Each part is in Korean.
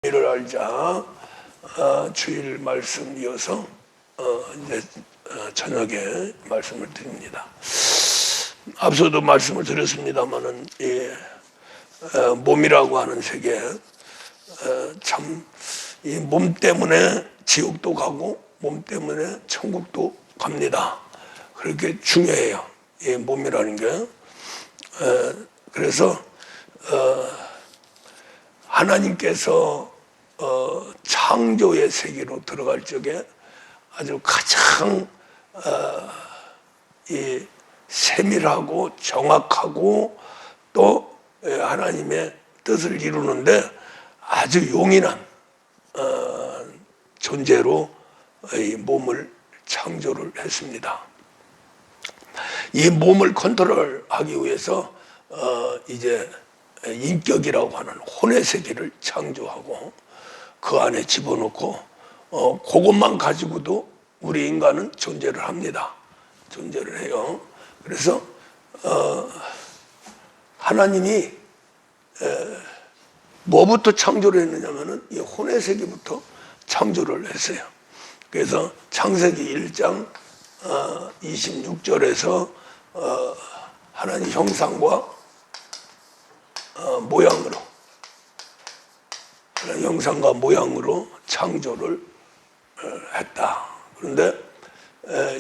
이를 알자 주일 말씀 이어서 이제 저녁에 말씀을 드립니다. 앞서도 말씀을 드렸습니다만은 몸이라고 하는 세계 참 이 몸 때문에 지옥도 가고 몸 때문에 천국도 갑니다. 그렇게 중요해요. 이 몸이라는 게. 그래서 하나님께서 창조의 세계로 들어갈 적에 아주 가장 이 세밀하고 정확하고 또 하나님의 뜻을 이루는데 아주 용인한 존재로 이 몸을 창조를 했습니다. 이 몸을 컨트롤하기 위해서 이제 인격이라고 하는 혼의 세계를 창조하고 그 안에 집어넣고 그것만 가지고도 우리 인간은 존재를 합니다. 존재를 해요. 그래서 하나님이 뭐부터 창조를 했느냐면은 이 혼의 세계부터 창조를 했어요. 그래서 창세기 1장 26절에서 하나님 형상과 모양으로 형상과 모양으로 창조를 했다. 그런데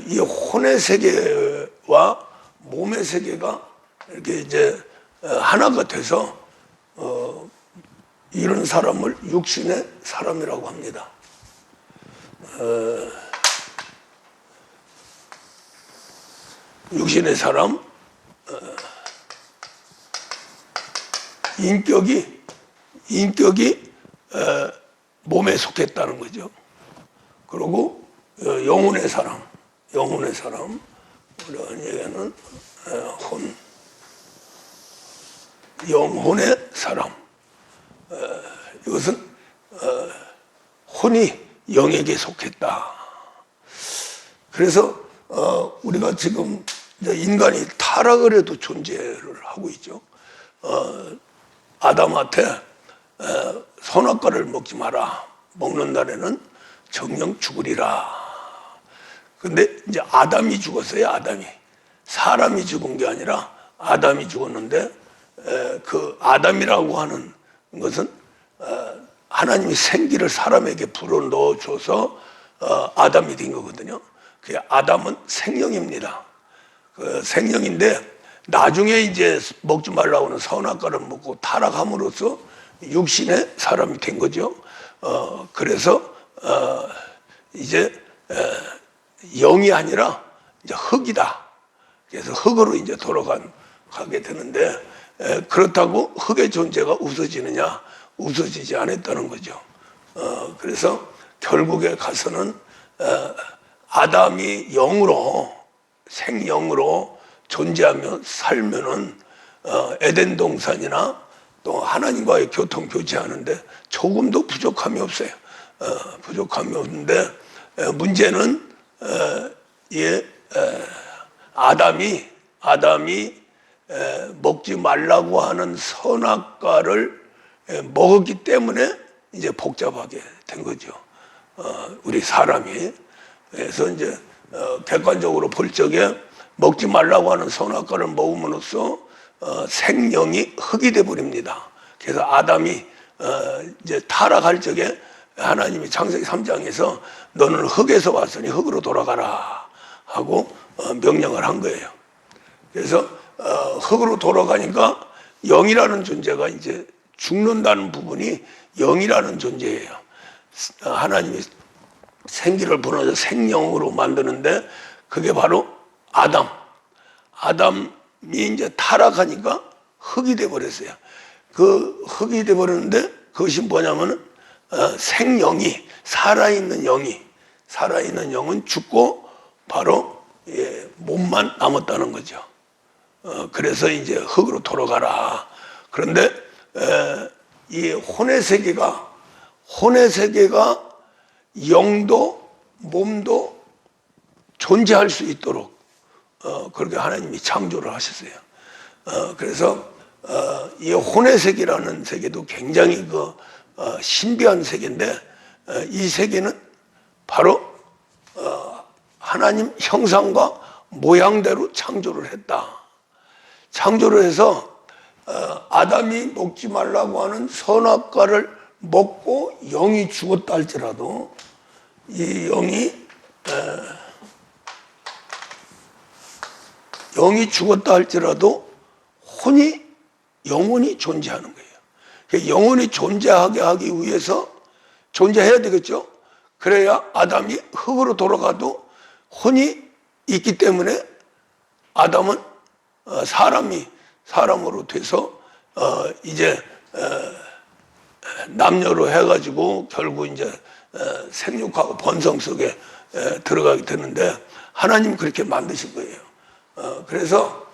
이 혼의 세계와 몸의 세계가 이렇게 이제 하나가 돼서 이런 사람을 육신의 사람이라고 합니다. 육신의 사람, 인격이 몸에 속했다는 거죠. 그리고 영혼의 사람, 우리가 얘기하는 영혼의 사람. 이것은 혼이 영에게 속했다. 그래서 우리가 지금 인간이 타락을 해도 존재를 하고 있죠. 아담한테 선악과를 먹지 마라. 먹는 날에는 정령 죽으리라. 근데 이제 아담이 죽었어요. 아담이. 사람이 죽은 게 아니라 아담이 죽었는데 그 아담이라고 하는 것은 하나님이 생기를 사람에게 불어넣어 줘서 아담이 된 거거든요. 그 아담은 생명입니다. 그 생명인데 나중에 이제 먹지 말라고 하는 선악과를 먹고 타락함으로써 육신의 사람이 된 거죠. 그래서 이제 영이 아니라 이제 흙이다. 그래서 흙으로 이제 돌아가게 되는데 그렇다고 흙의 존재가 없어지느냐? 없어지지 않았다는 거죠. 그래서 결국에 가서는 아담이 영으로 생영으로 존재하며 살면은 에덴 동산이나 또 하나님과의 교통 교제하는데 조금도 부족함이 없어요. 부족함이 없는데 문제는 아담이 먹지 말라고 하는 선악과를 먹었기 때문에 이제 복잡하게 된 거죠. 우리 사람이. 그래서 이제 객관적으로 볼 적에 먹지 말라고 하는 선악과를 먹음으로써 생명이 흙이 돼 버립니다. 그래서 아담이 이제 타락할 적에 하나님이 창세기 3장에서 너는 흙에서 왔으니 흙으로 돌아가라 하고 명령을 한 거예요. 그래서 흙으로 돌아가니까 영이라는 존재가 이제 죽는다는 부분이 영이라는 존재예요. 하나님이 생기를 불어넣어서 생명으로 만드는데 그게 바로 아담이 이제 타락하니까 흙이 돼 버렸어요. 그 흙이 돼 버렸는데 그것이 뭐냐면은 생명이 살아있는 영은 죽고 바로 몸만 남았다는 거죠. 그래서 이제 흙으로 돌아가라. 그런데 이 혼의 세계가 영도 몸도 존재할 수 있도록 그렇게 하나님이 창조를 하셨어요. 그래서 이 혼의 세계라는 세계도 굉장히 신비한 세계인데 이 세계는 바로 하나님 형상과 모양대로 창조를 했다. 창조를 해서 아담이 먹지 말라고 하는 선악과를 먹고 영이 죽었다 할지라도 이 영이 죽었다 할지라도 혼이 영원히 존재하는 거예요. 영원히 존재하게 하기 위해서 존재해야 되겠죠. 그래야 아담이 흙으로 돌아가도 혼이 있기 때문에 아담은 사람으로 돼서 이제 남녀로 해가지고 결국 이제 생육하고 번성 속에 들어가게 되는데 하나님 그렇게 만드신 거예요. 그래서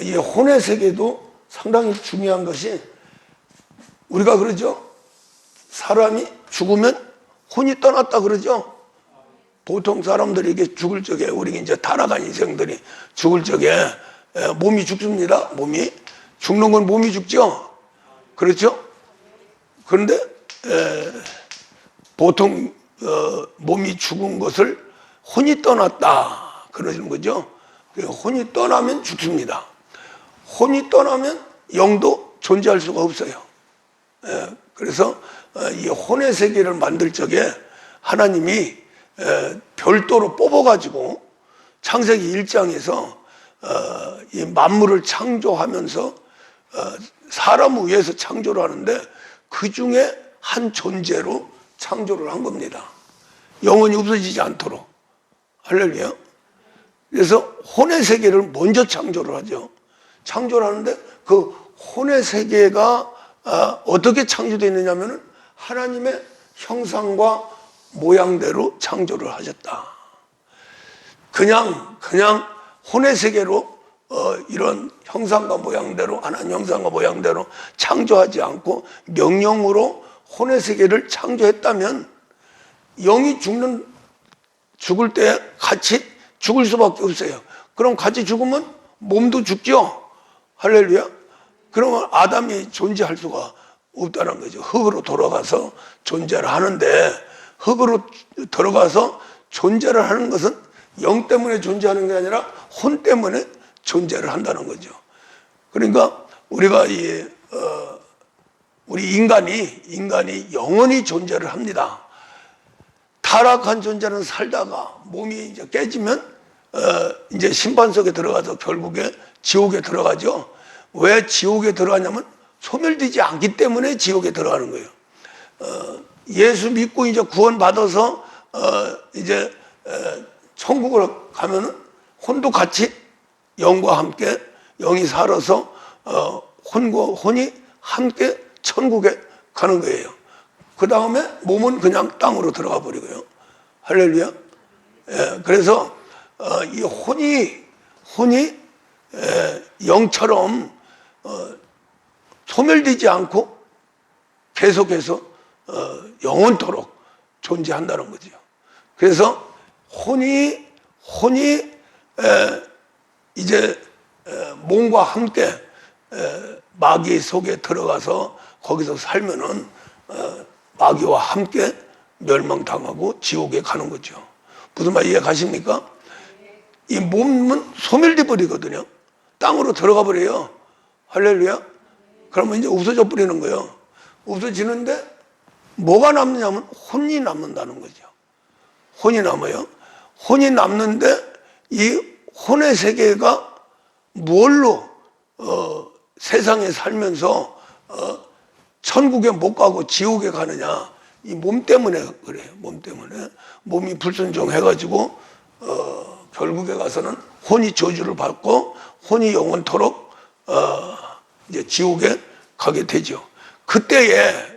이 혼의 세계도 상당히 중요한 것이 우리가 그러죠. 사람이 죽으면 혼이 떠났다 그러죠. 보통 사람들이 이게 죽을 적에 우리 이제 타락한 인생들이 죽을 적에 몸이 죽습니다. 몸이 죽는 건 몸이 죽죠. 그렇죠? 그런데 보통 몸이 죽은 것을 혼이 떠났다 그러는 거죠. 혼이 떠나면 죽습니다. 혼이 떠나면 영도 존재할 수가 없어요. 그래서 이 혼의 세계를 만들 적에 하나님이 별도로 뽑아가지고 창세기 1장에서 이 만물을 창조하면서 사람을 위해서 창조를 하는데 그 중에 한 존재로 창조를 한 겁니다. 영원히 없어지지 않도록. 할렐루야. 그래서 혼의 세계를 먼저 창조를 하죠. 창조를 하는데 그 혼의 세계가 어떻게 창조되느냐면은 하나님의 형상과 모양대로 창조를 하셨다. 그냥 혼의 세계로 이런 형상과 모양대로 하나님 형상과 모양대로 창조하지 않고 명령으로 혼의 세계를 창조했다면 영이 죽을 때 같이 죽을 수밖에 없어요. 그럼 같이 죽으면 몸도 죽죠. 할렐루야. 그러면 아담이 존재할 수가 없다는 거죠. 흙으로 돌아가서 존재를 하는데 흙으로 들어가서 존재를 하는 것은 영 때문에 존재하는 게 아니라 혼 때문에 존재를 한다는 거죠. 그러니까 우리가 우리 인간이 영원히 존재를 합니다. 타락한 존재는 살다가 몸이 이제 깨지면 이제 심판 속에 들어가서 결국에 지옥에 들어가죠. 왜 지옥에 들어가냐면 소멸되지 않기 때문에 지옥에 들어가는 거예요. 예수 믿고 이제 구원받아서 이제 천국을 가면은 혼도 같이 영과 함께 영이 살아서 혼이 함께 천국에 가는 거예요. 그 다음에 몸은 그냥 땅으로 들어가 버리고요. 할렐루야. 그래서 이 혼이 영처럼 소멸되지 않고 계속해서 영원토록 존재한다는 거죠. 그래서 혼이 이제 몸과 함께 마귀 속에 들어가서 거기서 살면은 마귀와 함께 멸망당하고 지옥에 가는 거죠. 무슨 말 이해 가십니까? 이 몸은 소멸돼 버리거든요. 땅으로 들어가 버려요. 할렐루야. 그러면 이제 없어져 버리는 거예요. 없어지는데 뭐가 남느냐면 혼이 남는다는 거죠. 혼이 남아요. 혼이 남는데 이 혼의 세계가 뭘로 세상에 살면서 천국에 못 가고 지옥에 가느냐. 이 몸 때문에 그래요. 몸 때문에. 몸이 불순종해가지고 결국에 가서는 혼이 저주를 받고 혼이 영원토록 이제 지옥에 가게 되죠. 그때에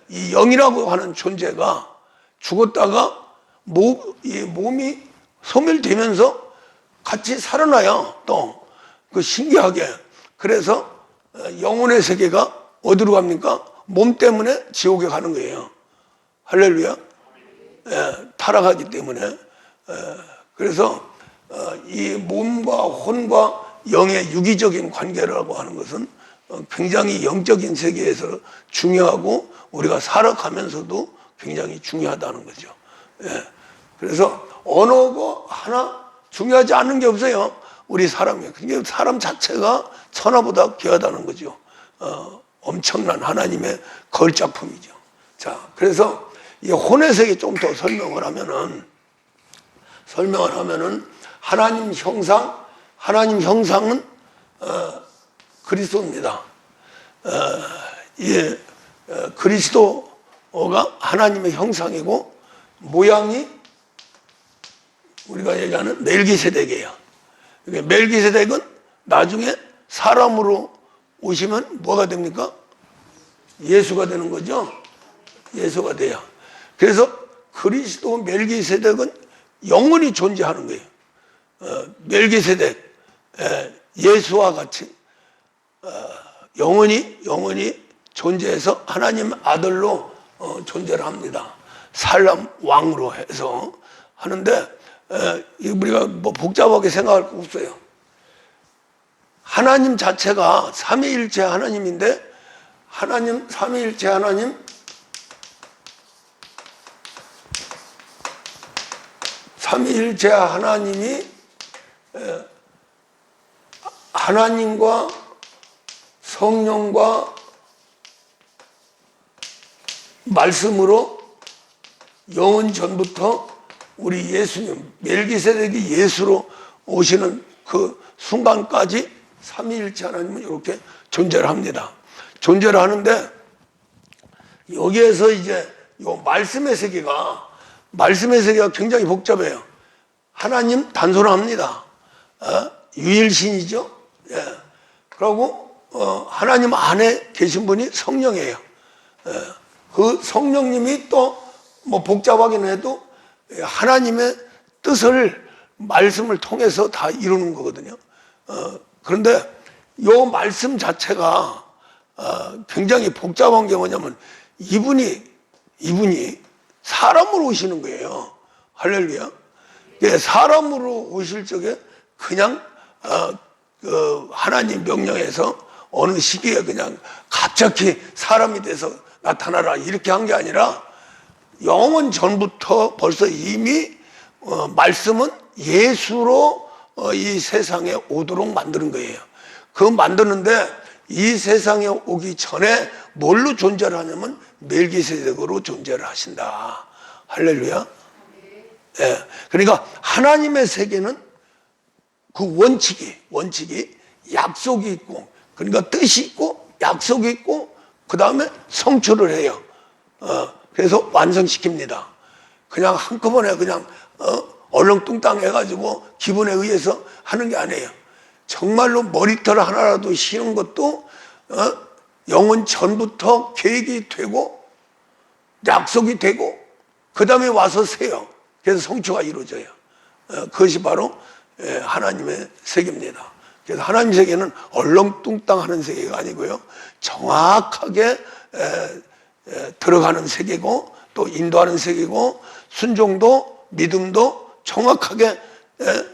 이 영이라고 하는 존재가 죽었다가 이 몸이 소멸되면서 같이 살아나요. 또 그 신기하게. 그래서 영혼의 세계가 어디로 갑니까? 몸 때문에 지옥에 가는 거예요. 할렐루야. 타락하기 때문에. 그래서 이 몸과 혼과 영의 유기적인 관계라고 하는 것은 굉장히 영적인 세계에서 중요하고 우리가 살아가면서도 굉장히 중요하다는 거죠. 예. 그래서 언어가 하나 중요하지 않은 게 없어요. 우리 사람이. 그게 사람 자체가 천하보다 귀하다는 거죠. 엄청난 하나님의 걸작품이죠. 자, 그래서 이 혼의 세계 좀 더 설명을 하면은 하나님 형상은 그리스도입니다. 그리스도가 하나님의 형상이고 모양이 우리가 얘기하는 멜기세덱이에요. 멜기세덱은 나중에 사람으로 오시면 뭐가 됩니까? 예수가 되는 거죠. 예수가 돼요. 그래서 그리스도 멜기세덱은 영원히 존재하는 거예요. 멜기세덱 예수와 같이 영원히 존재해서 하나님 아들로 존재를 합니다. 살람 왕으로 해서 하는데 우리가 뭐 복잡하게 생각할 거 없어요. 하나님 자체가 삼위일체 하나님인데 삼위일체 하나님 삼위일체 하나님이 하나님과 성령과 말씀으로 영원 전부터 우리 예수님 멜기세덱이 예수로 오시는 그 순간까지 삼위일체 하나님은 이렇게 존재를 합니다. 존재를 하는데 여기에서 이제 요 말씀의 세계가 굉장히 복잡해요. 하나님 단순합니다. 유일신이죠. 예. 그리고 하나님 안에 계신 분이 성령이에요. 그 성령님이 또 뭐 복잡하긴 해도 하나님의 뜻을 말씀을 통해서 다 이루는 거거든요. 그런데 이 말씀 자체가 굉장히 복잡한 게 뭐냐면 이분이 사람으로 오시는 거예요. 할렐루야. 사람으로 오실 적에 그냥 하나님 명령에서 어느 시기에 그냥 갑자기 사람이 돼서 나타나라 이렇게 한 게 아니라 영원 전부터 벌써 이미 말씀은 예수로 이 세상에 오도록 만드는 거예요. 그 만드는데 이 세상에 오기 전에 뭘로 존재를 하냐면 멜기세덱으로 존재를 하신다. 할렐루야. 예. 그러니까 하나님의 세계는 그 원칙이 약속이 있고, 그러니까 뜻이 있고 약속이 있고 그 다음에 성취를 해요. 그래서 완성시킵니다. 그냥 한꺼번에 그냥 얼렁뚱땅 해가지고 기분에 의해서 하는 게 아니에요. 정말로 머리털 하나라도 쉬는 것도 영원 전부터 계획이 되고 약속이 되고 그 다음에 와서 세요. 그래서 성취가 이루어져요. 그것이 바로 하나님의 세계입니다. 그래서 하나님 세계는 얼렁뚱땅 하는 세계가 아니고요. 정확하게 들어가는 세계고 또 인도하는 세계고 순종도 믿음도 정확하게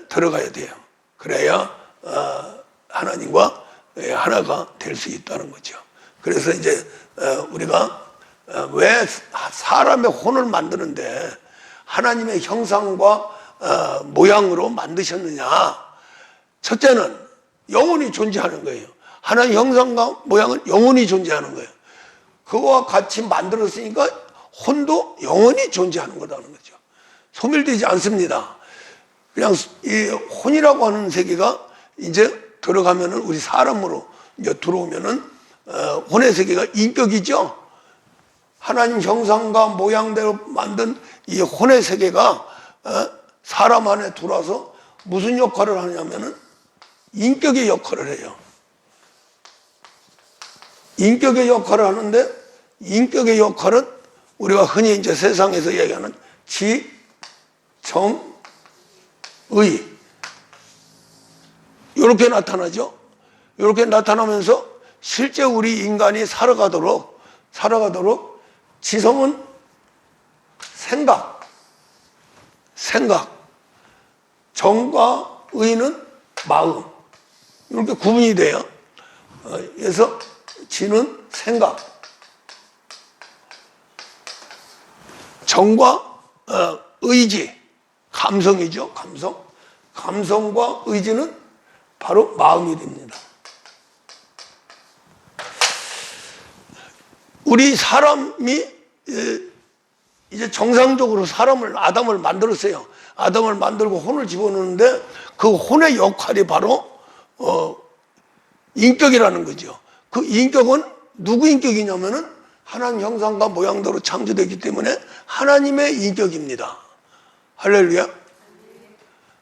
들어가야 돼요. 그래야 하나님과 하나가 될 수 있다는 거죠. 그래서 이제 우리가 왜 사람의 혼을 만드는데 하나님의 형상과 모양으로 만드셨느냐. 첫째는 영원히 존재하는 거예요. 하나님의 형상과 모양은 영원히 존재하는 거예요. 그거와 같이 만들었으니까 혼도 영원히 존재하는 거라는 거죠. 소멸되지 않습니다. 그냥 이 혼이라고 하는 세계가 이제 들어가면은 우리 사람으로 이제 들어오면은 혼의 세계가 인격이죠. 하나님 형상과 모양대로 만든 이 혼의 세계가 사람 안에 들어와서 무슨 역할을 하냐면은 인격의 역할을 해요. 인격의 역할을 하는데 인격의 역할은 우리가 흔히 이제 세상에서 얘기하는 지, 정, 의 이렇게 나타나죠. 이렇게 나타나면서 실제 우리 인간이 살아가도록 지성은 생각, 정과 의는 마음 이렇게 구분이 돼요. 그래서 지는 생각, 정과 의지, 감성이죠. 감성과 의지는 바로 마음이 됩니다. 우리 사람이 이제 정상적으로 아담을 만들었어요. 아담을 만들고 혼을 집어넣는데 그 혼의 역할이 바로 인격이라는 거죠. 그 인격은 누구 인격이냐면은 하나님 형상과 모양대로 창조되기 때문에 하나님의 인격입니다. 할렐루야.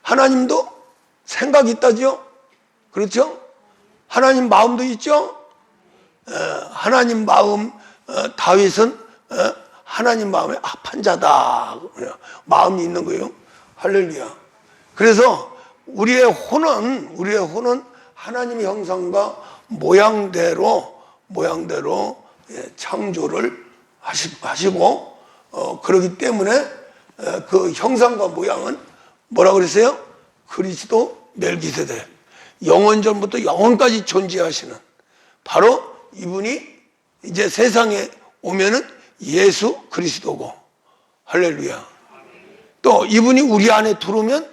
하나님도 생각이 있다죠. 그렇죠? 하나님 마음도 있죠. 하나님 마음, 다윗은 하나님 마음에 합한 자다. 마음이 있는 거예요. 할렐루야. 그래서 우리의 혼은 하나님의 형상과 모양대로 창조를 하시고 그렇기 때문에 그 형상과 모양은 뭐라고 그랬어요? 그리스도 멜기세덱, 영원전부터 영원까지 존재하시는 바로 이분이 이제 세상에 오면은 예수 그리스도고. 할렐루야. 또 이분이 우리 안에 들어오면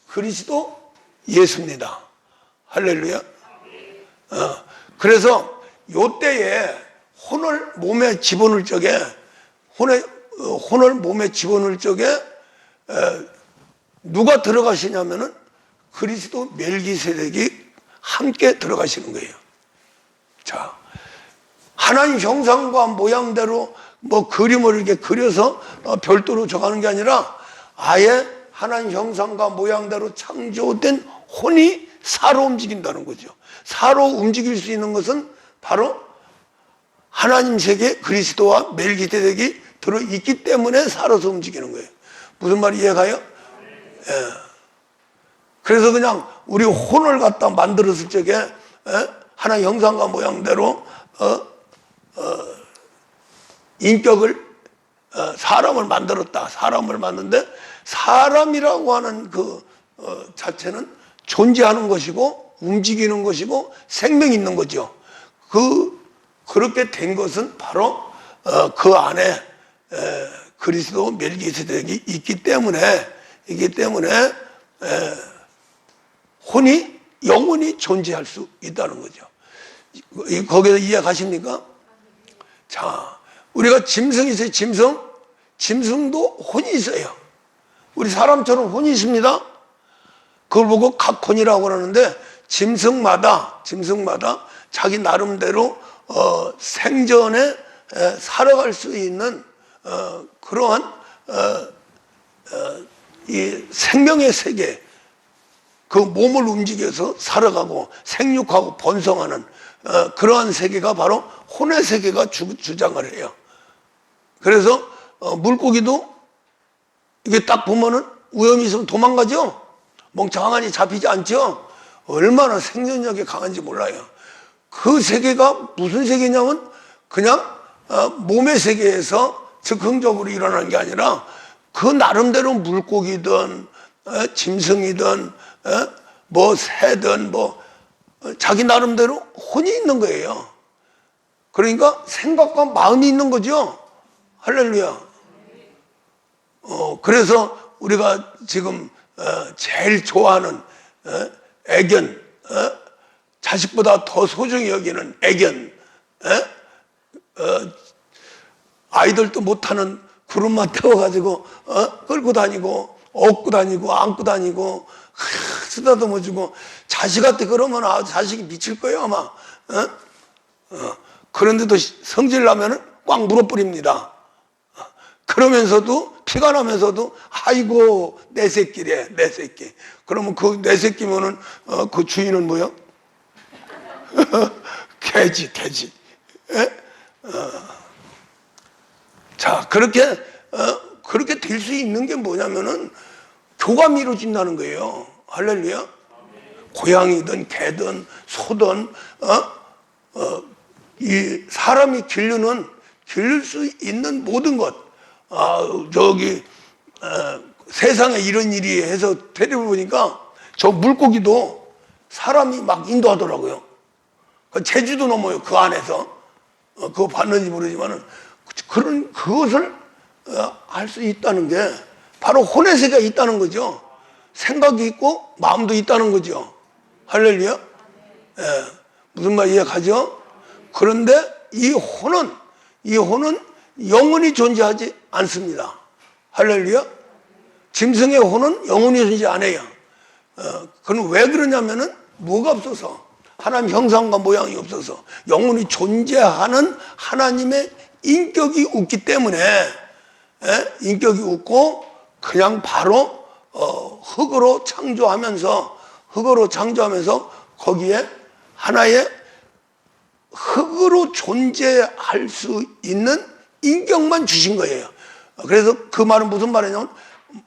그리스도 예수입니다. 할렐루야. 그래서 요때에 혼을 몸에 집어넣을 적에 혼을 몸에 집어넣을 적에 누가 들어가시냐면은 그리스도 멜기세덱이 함께 들어가시는 거예요. 자, 하나님 형상과 모양대로 뭐 그림을 이렇게 그려서 별도로 적하는 게 아니라 아예 하나님 형상과 모양대로 창조된 혼이 살아 움직인다는 거죠. 살아 움직일 수 있는 것은 바로 하나님 세계 그리스도와 멜기세덱이 들어있기 때문에 살아서 움직이는 거예요. 무슨 말이 이해가요? 예. 그래서 그냥 우리 혼을 갖다 만들었을 적에 하나님 형상과 모양대로 인격을 사람을 만들었다. 사람을 만드는데 사람이라고 하는 그 자체는 존재하는 것이고 움직이는 것이고 생명이 있는 거죠. 그렇게 된 것은 바로 그 안에 그리스도 멜기세덱이 있기 때문에 혼이 영원히 존재할 수 있다는 거죠. 거기서 이해 가십니까? 자, 우리가 짐승이 있어요. 짐승도 혼이 있어요. 우리 사람처럼 혼이 있습니다. 그걸 보고 각혼이라고 하는데 짐승마다 자기 나름대로 생전에 살아갈 수 있는 그러한 이 생명의 세계, 그 몸을 움직여서 살아가고 생육하고 번성하는 그러한 세계가 바로 혼의 세계가 주장을 해요. 그래서 물고기도 이게 딱 보면은 위험이 있으면 도망가죠. 멍청하니 잡히지 않죠. 얼마나 생존력이 강한지 몰라요. 그 세계가 무슨 세계냐면 그냥 몸의 세계에서 즉흥적으로 일어나는 게 아니라 그 나름대로 물고기든 짐승이든 뭐 새든 뭐 자기 나름대로 혼이 있는 거예요. 그러니까 생각과 마음이 있는 거죠. 할렐루야. 그래서 우리가 지금 제일 좋아하는 애견, 자식보다 더 소중히 여기는 애견, 아이들도 못하는 구름만 태워가지고 끌고 다니고 업고 다니고 안고 다니고 쓰다듬어 주고 자식한테 그러면 자식이 미칠 거예요 아마. 그런데도 성질 나면은 꽉 물어버립니다. 그러면서도 피가 나면서도 아이고 내 새끼래 내 새끼. 그러면 그 내 새끼면은 그 주인은 뭐요? 개지. 자, 그렇게 될 수 있는 게 뭐냐면은 교감이 이루어진다는 거예요. 할렐루야. 고양이든 개든 소든 이 사람이 기를 수 있는 모든 것, 세상에 이런 일이 해서 테레비 보니까 저 물고기도 사람이 막 인도하더라고요. 그 제주도 넘어요. 그 안에서. 그거 봤는지 모르지만은 그것을 할 수 있다는 게 바로 혼의 세계가 있다는 거죠. 생각이 있고 마음도 있다는 거죠. 할렐루야. 예, 무슨 말 이해가죠? 그런데 이 혼은 영원히 존재하지 않습니다. 할렐루야. 짐승의 혼은 영원히 존재 안 해요. 그건 왜 그러냐면은 뭐가 없어서, 하나님 형상과 모양이 없어서 영원히 존재하는 하나님의 인격이 없기 때문에, 인격이 없고 그냥 바로 흙으로 창조하면서 거기에 하나의 흙으로 존재할 수 있는 인격만 주신 거예요. 그래서 그 말은 무슨 말이냐면,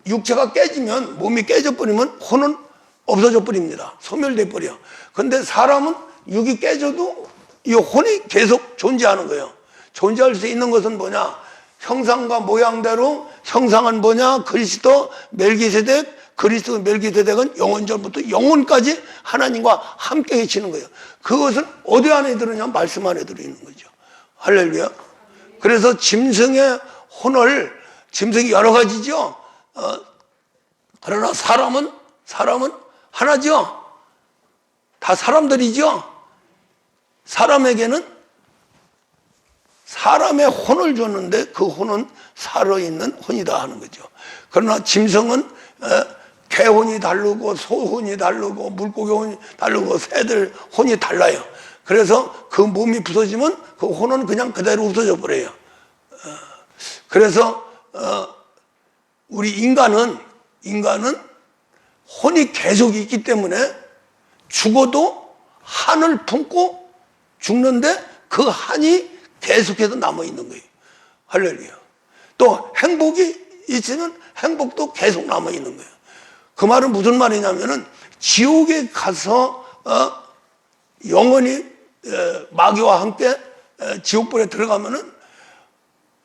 육체가 깨지면, 몸이 깨져버리면 혼은 없어져 버립니다. 소멸돼 버려. 근데 사람은 육이 깨져도 이 혼이 계속 존재하는 거예요. 존재할 수 있는 것은 뭐냐? 형상과 모양대로, 형상은 뭐냐? 그리스도 멜기세덱은 영원전부터 영원까지 하나님과 함께 계시는 거예요. 그것은 어디 안에 들으냐면 말씀 안에 들어있는 거죠. 할렐루야. 그래서 짐승의 혼을, 짐승이 여러 가지죠. 그러나 사람은 하나죠. 다 사람들이죠. 사람에게는 사람의 혼을 줬는데 그 혼은 살아있는 혼이다 하는 거죠. 그러나 짐승은 개혼이 다르고 소혼이 다르고 물고기 혼이 다르고 새들 혼이 달라요. 그래서 그 몸이 부서지면 그 혼은 그냥 그대로 없어져 버려요. 그래서 우리 인간은 혼이 계속 있기 때문에 죽어도 한을 품고 죽는데 그 한이 계속해서 남아있는 거예요. 할렐루야. 또 행복이 있으면 행복도 계속 남아있는 거예요. 그 말은 무슨 말이냐면은 지옥에 가서 영원히 마귀와 함께 지옥불에 들어가면은,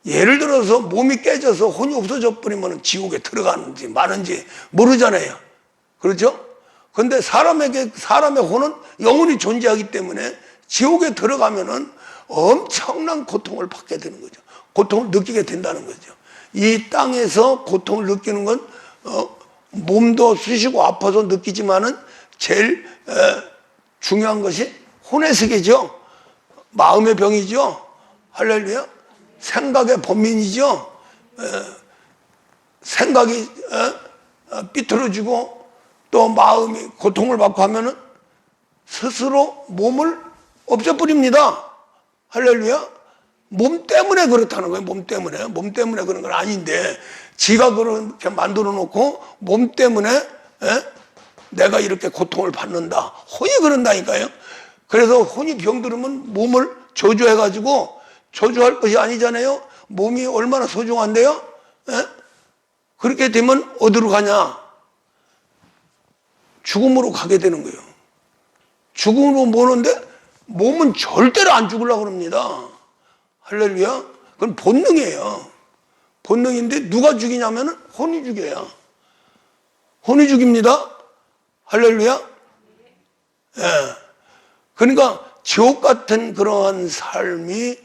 예를 들어서 몸이 깨져서 혼이 없어져 버리면 지옥에 들어가는지 마는지 모르잖아요. 그렇죠? 근데 사람의 혼은 영원히 존재하기 때문에 지옥에 들어가면은 엄청난 고통을 받게 되는 거죠. 고통을 느끼게 된다는 거죠. 이 땅에서 고통을 느끼는 건 몸도 쑤시고 아파서 느끼지만은 제일 중요한 것이 혼의 세계죠. 마음의 병이죠. 할렐루야. 생각의 범민이죠. 생각이 삐뚤어지고 또 마음이 고통을 받고 하면은 스스로 몸을 없애버립니다. 할렐루야. 몸 때문에 그렇다는 거예요. 몸 때문에 그런 건 아닌데, 지가 그렇게 만들어 놓고 몸 때문에 내가 이렇게 고통을 받는다. 혼이 그런다니까요. 그래서 혼이 병들으면 몸을 저주해가지고, 저주할 것이 아니잖아요. 몸이 얼마나 소중한데요. 그렇게 되면 어디로 가냐? 죽음으로 가게 되는 거예요. 죽음으로 모는데 몸은 절대로 안 죽으려고 합니다. 할렐루야. 그건 본능이에요. 본능인데 누가 죽이냐면 혼이 죽여요. 혼이 죽입니다. 할렐루야. 예. 그러니까 지옥 같은 그러한 삶이,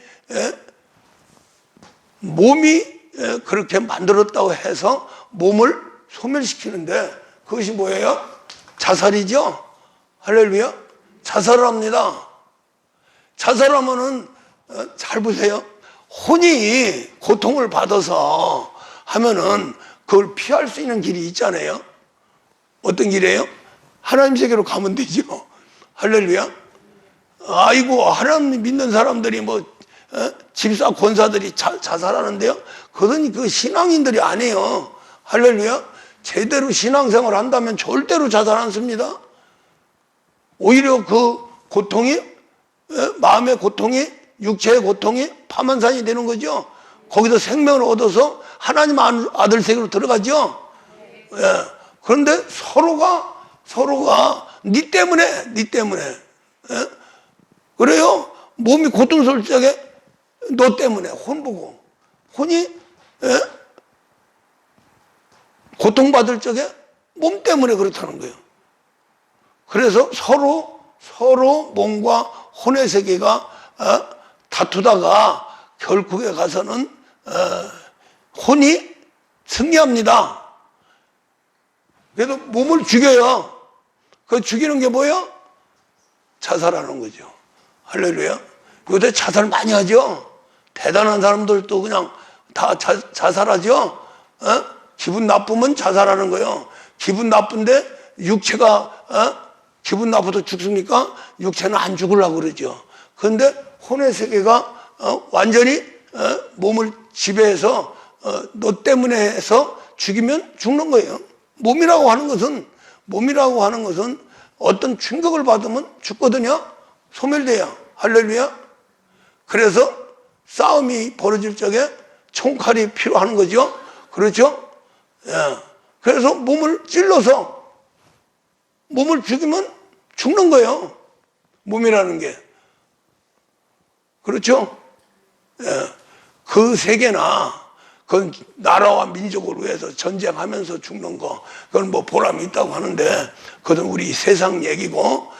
몸이 그렇게 만들었다고 해서 몸을 소멸시키는데, 그것이 뭐예요? 자살이죠. 할렐루야. 자살을 합니다. 자살하면은 잘 보세요. 혼이 고통을 받아서 하면은 그걸 피할 수 있는 길이 있잖아요. 어떤 길이에요? 하나님 세계로 가면 되죠. 할렐루야. 아이고, 하나님 믿는 사람들이 집사 권사들이 자살하는데요. 그건 그 신앙인들이 아니에요. 할렐루야. 제대로 신앙생활을 한다면 절대로 자살 않습니다. 오히려 그 고통이, 마음의 고통이, 육체의 고통이 파만산이 되는 거죠. 거기서 생명을 얻어서 하나님 아들 세계로 들어가죠. 예. 그런데 서로가 니 때문에 예? 그래요. 몸이 고통스러울 적에 너 때문에 혼 보고, 혼이 고통받을 적에 몸 때문에 그렇다는 거예요. 그래서 서로 몸과 혼의 세계가 다투다가 결국에 가서는 혼이 승리합니다. 그래도 몸을 죽여요. 그 죽이는 게 뭐예요? 자살하는 거죠. 할렐루야. 요새 자살 많이 하죠. 대단한 사람들도 그냥 다 자살하죠. 기분 나쁘면 자살하는 거예요. 기분 나쁜데 육체가 기분 나빠도 죽습니까? 육체는 안 죽으려고 그러죠. 그런데 혼의 세계가 완전히 몸을 지배해서 너 때문에 해서 죽이면 죽는 거예요. 몸이라고 하는 것은 어떤 충격을 받으면 죽거든요. 소멸돼요. 할렐루야. 그래서 싸움이 벌어질 적에 총칼이 필요한 거죠. 그렇죠? 예. 그래서 몸을 찔러서 몸을 죽이면 죽는 거예요. 몸이라는 게. 그렇죠? 예. 그 세계나 그 나라와 민족을 위해서 전쟁하면서 죽는 거, 그건 뭐 보람이 있다고 하는데, 그건 우리 세상 얘기고,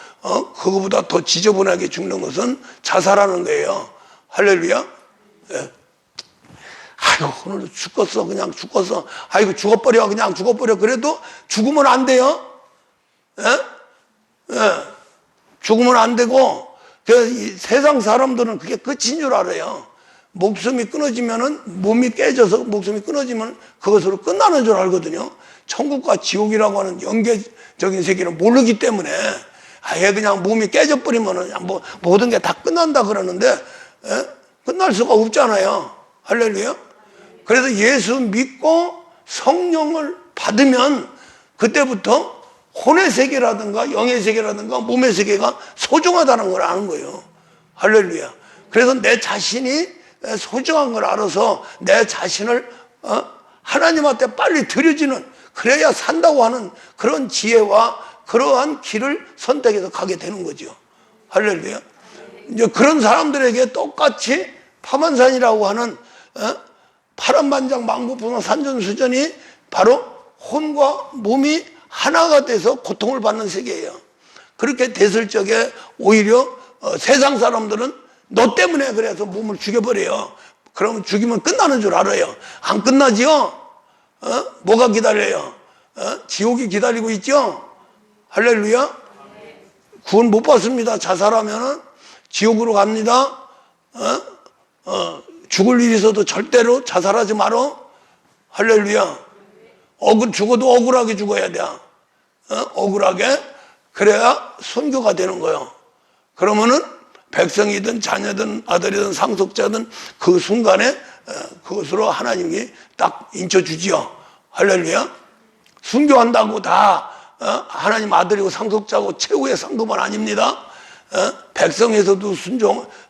그거보다 더 지저분하게 죽는 것은 자살하는 거예요. 할렐루야. 예. 아이고, 오늘 죽었어. 그냥 죽었어. 아이고, 죽어버려. 그냥 죽어버려. 그래도 죽으면 안 돼요. 예? 예. 죽으면 안 되고, 이 세상 사람들은 그게 끝인 줄 알아요. 목숨이 끊어지면은, 몸이 깨져서 목숨이 끊어지면 그것으로 끝나는 줄 알거든요. 천국과 지옥이라고 하는 영계적인 세계를 모르기 때문에, 아예 그냥 몸이 깨져버리면은 뭐 모든 게 다 끝난다 그러는데, 예? 끝날 수가 없잖아요. 할렐루야. 그래서 예수 믿고 성령을 받으면 그때부터 혼의 세계라든가 영의 세계라든가 몸의 세계가 소중하다는 걸 아는 거예요. 할렐루야. 그래서 내 자신이 소중한 걸 알아서 내 자신을 하나님한테 빨리 드려지는, 그래야 산다고 하는 그런 지혜와 그러한 길을 선택해서 가게 되는 거죠. 할렐루야. 이제 그런 사람들에게 똑같이 파만산이라고 하는 파란만장 망부풍랑 산전수전이 바로 혼과 몸이 하나가 돼서 고통을 받는 세계예요. 그렇게 됐을 적에 오히려 세상 사람들은 너 때문에 그래서 몸을 죽여버려요. 그러면 죽이면 끝나는 줄 알아요. 안 끝나지요? 뭐가 기다려요? 지옥이 기다리고 있죠? 할렐루야. 구원 못 받습니다. 자살하면은 지옥으로 갑니다. 죽을 일이 있어도 절대로 자살하지 마라. 할렐루야. 죽어도 억울하게 죽어야 돼. 억울하게. 그래야 순교가 되는 거예요. 그러면은 백성이든 자녀든 아들이든 상속자든 그 순간에 그것으로 하나님이 딱 인쳐주지요. 할렐루야. 순교한다고 다 하나님 아들이고 상속자고 최후의 상급은 아닙니다. 백성에서도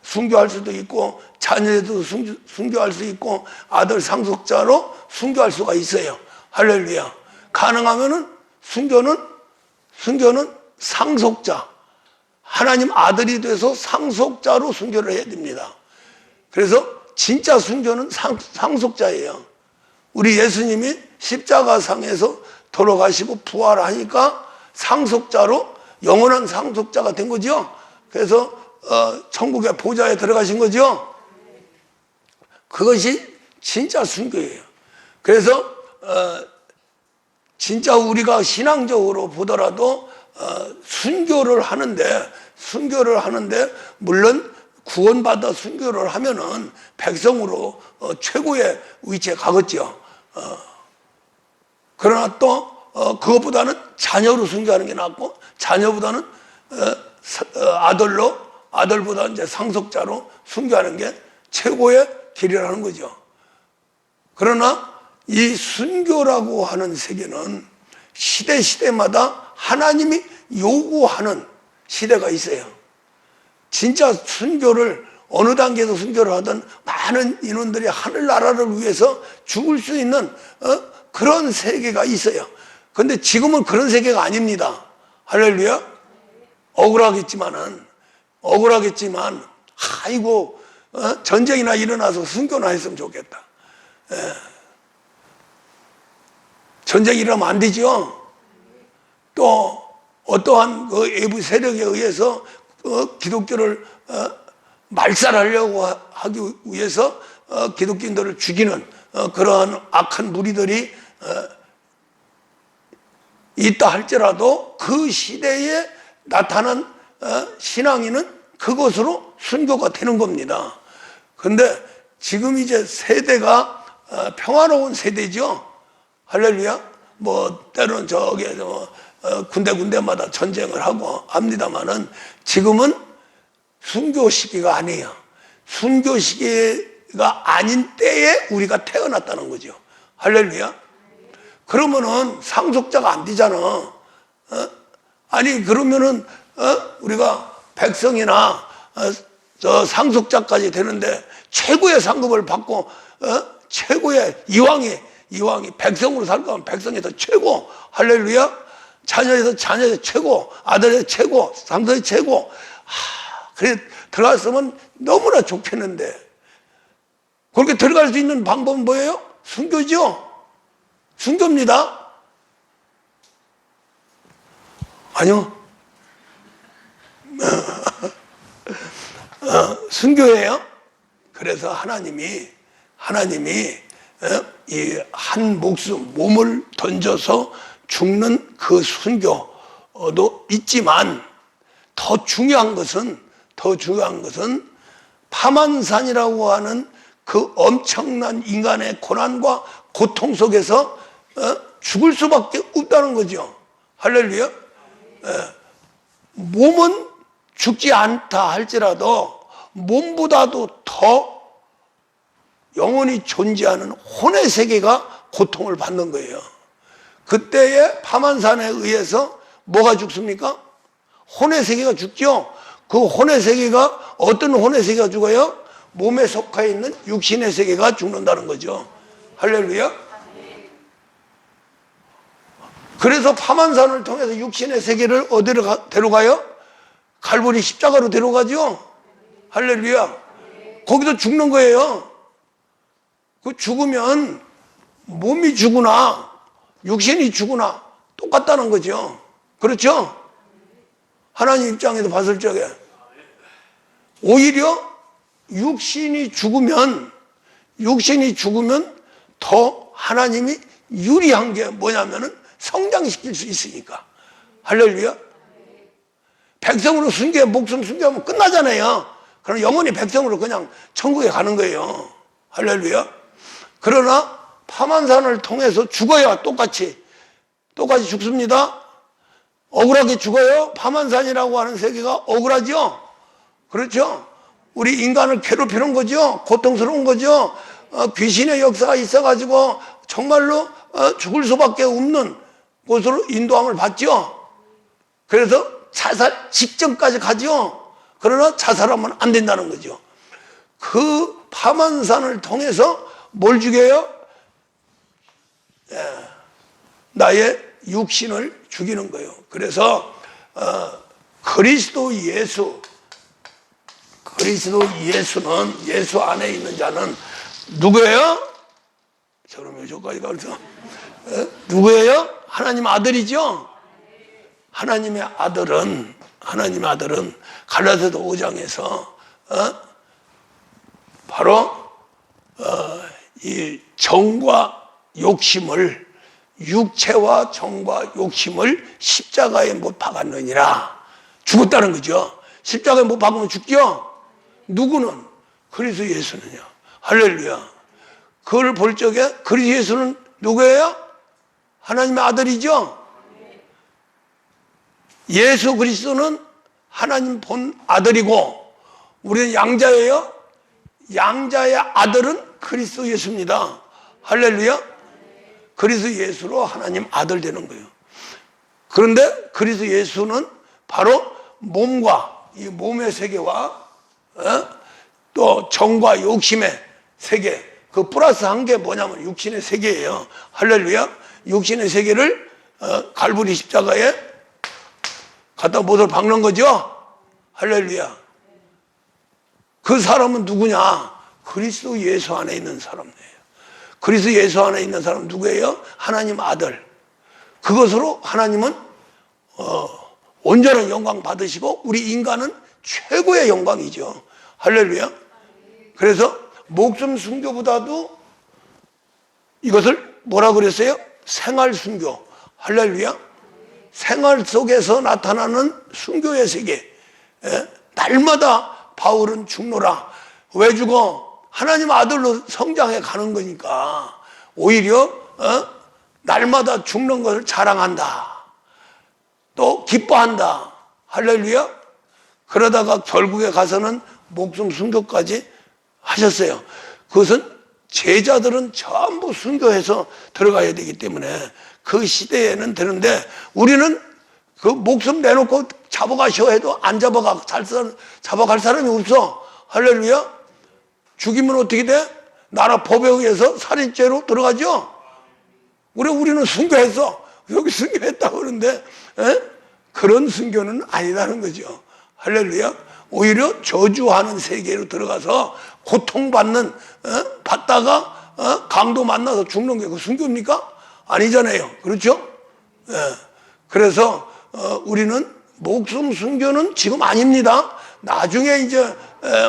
순교할 수도 있고 자녀에도 순교할 수 있고 아들 상속자로 순교할 수가 있어요. 할렐루야. 가능하면은 순교는 상속자, 하나님 아들이 돼서 상속자로 순교를 해야 됩니다. 그래서 진짜 순교는 상속자예요. 우리 예수님이 십자가상에서 돌아가시고 부활하니까 상속자로 영원한 상속자가 된 거죠. 그래서 천국의 보좌에 들어가신 거죠. 그것이 진짜 순교예요. 그래서 진짜 우리가 신앙적으로 보더라도 순교를 하는데 물론 구원받아 순교를 하면은 백성으로 최고의 위치에 가겠죠. 그러나 또 그것보다는 자녀로 순교하는 게 낫고, 자녀보다는 아들보다 이제 상속자로 순교하는 게 최고의 길이라는 거죠. 그러나 이 순교라고 하는 세계는 시대마다 하나님이 요구하는 시대가 있어요. 진짜 순교를 어느 단계에서 순교를 하든 많은 인원들이 하늘나라를 위해서 죽을 수 있는 그런 세계가 있어요. 그런데 지금은 그런 세계가 아닙니다. 할렐루야. 억울하겠지만 아이고 전쟁이나 일어나서 순교나 했으면 좋겠다. 전쟁이 일어나면 안 되죠. 또 어떠한 그 외부 세력에 의해서 기독교를 말살하려고 하기 위해서 기독교인들을 죽이는 그러한 악한 무리들이 있다 할지라도 그 시대에 나타난 신앙인은 그것으로 순교가 되는 겁니다. 그런데 지금 이제 세대가 평화로운 세대죠. 할렐루야. 뭐 때로는 저기 군데군데마다 전쟁을 하고 합니다만은 지금은 순교 시기가 아니에요. 순교 시기가 아닌 때에 우리가 태어났다는 거죠. 할렐루야. 그러면은 상속자가 안 되잖아. 아니 그러면은 우리가 백성이나 저 상속자까지 되는데 최고의 상급을 받고 최고의 이왕이 백성으로 살고 하면 백성에서 최고. 할렐루야. 자녀에서 최고, 아들에서 최고, 상속에서 최고. 그래 들어갔으면 너무나 좋겠는데 그렇게 들어갈 수 있는 방법은 뭐예요? 순교죠. 순교입니다. 아니요. 순교예요. 그래서 하나님이 이 한 목숨 몸을 던져서 죽는 그 순교도 있지만 더 중요한 것은 파만산이라고 하는 그 엄청난 인간의 고난과 고통 속에서 죽을 수밖에 없다는 거죠. 할렐루야. 몸은 죽지 않다 할지라도 몸보다도 더 영원히 존재하는 혼의 세계가 고통을 받는 거예요. 그때의 파만산에 의해서 뭐가 죽습니까? 혼의 세계가 죽죠. 그 혼의 세계가 어떤 혼의 세계가 죽어요? 몸에 속해 있는 육신의 세계가 죽는다는 거죠. 할렐루야. 그래서 파만산을 통해서 육신의 세계를 어디로 데려가요? 갈보리 십자가로 데려가죠. 할렐루야. 거기서 죽는 거예요. 그 죽으면 몸이 죽으나 육신이 죽으나 똑같다는 거죠. 그렇죠? 하나님 입장에서 봤을 적에 오히려 육신이 죽으면 더 하나님이 유리한 게 뭐냐면은 성장시킬 수 있으니까. 할렐루야. 백성으로 순교해 목숨 순교하면 끝나잖아요. 그럼 영원히 백성으로 그냥 천국에 가는 거예요. 할렐루야. 그러나 파만산을 통해서 죽어야 똑같이 죽습니다. 억울하게 죽어요. 파만산이라고 하는 세계가 억울하죠. 그렇죠. 우리 인간을 괴롭히는 거죠. 고통스러운 거죠. 귀신의 역사가 있어가지고 정말로 죽을 수밖에 없는 곳으로 인도함을 받죠. 그래서 자살 직전까지 가죠. 그러나 자살하면 안 된다는 거죠. 그 파만산을 통해서 뭘 죽여요? 나의 육신을 죽이는 거예요. 그래서 그리스도 예수는 예수 안에 있는 자는 누구예요? 저놈의 저까지 가서 누구예요? 하나님 아들이죠. 하나님의 아들은 갈라디아서 5장에서 바로 이 정과 욕심을 육체와 정과 욕심을 십자가에 못 박았느니라. 죽었다는 거죠. 십자가에 못 박으면 죽죠. 누구는? 그리스도 예수는요. 할렐루야. 그걸 볼 적에 그리스도 예수는 누구예요? 하나님의 아들이죠. 예수 그리스도는 하나님 본 아들이고 우리는 양자예요. 양자의 아들은 그리스도 예수입니다. 할렐루야. 그리스도 예수로 하나님 아들 되는 거예요. 그런데 그리스도 예수는 바로 몸과 이 몸의 세계와 또 정과 욕심의 세계, 그 플러스 한 게 뭐냐면 육신의 세계예요. 할렐루야. 육신의 세계를 갈보리 십자가에 갖다 못을 박는 거죠. 할렐루야. 그 사람은 누구냐? 그리스도 예수 안에 있는 사람이에요. 그리스도 예수 안에 있는 사람은 누구예요? 하나님 아들. 그것으로 하나님은 온전한 영광 받으시고 우리 인간은 최고의 영광이죠. 할렐루야. 그래서 목숨 순교보다도 이것을 뭐라 그랬어요? 생활 순교. 할렐루야. 생활 속에서 나타나는 순교의 세계. 날마다 바울은 죽노라. 왜 죽어? 하나님 아들로 성장해 가는 거니까 오히려 날마다 죽는 것을 자랑한다. 또 기뻐한다. 할렐루야. 그러다가 결국에 가서는 목숨 순교까지 하셨어요. 그것은 제자들은 전부 순교해서 들어가야 되기 때문에 그 시대에는 되는데 우리는 그 목숨 내놓고 잡아가셔 해도 안 잡아갈 사람이 없어. 할렐루야. 죽이면 어떻게 돼? 나라 법에 의해서 살인죄로 들어가죠. 우리는 순교했어. 여기 순교했다고 그러는데 그런 순교는 아니라는 거죠. 할렐루야. 오히려 저주하는 세계로 들어가서 고통받는 받다가 강도 만나서 죽는 게 그 순교입니까? 아니잖아요. 그렇죠? 그래서 우리는 목숨 순교는 지금 아닙니다. 나중에 이제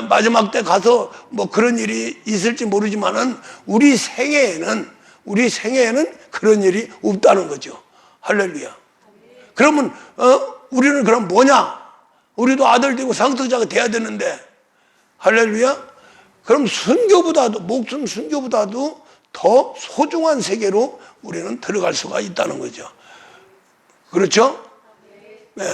마지막 때 가서 뭐 그런 일이 있을지 모르지만은 우리 생애에는 그런 일이 없다는 거죠. 할렐루야. 그러면 우리는 그럼 뭐냐? 우리도 아들 되고 상속자가 돼야 되는데, 할렐루야. 그럼 순교보다도, 목숨 순교보다도 더 소중한 세계로 우리는 들어갈 수가 있다는 거죠. 그렇죠? 네.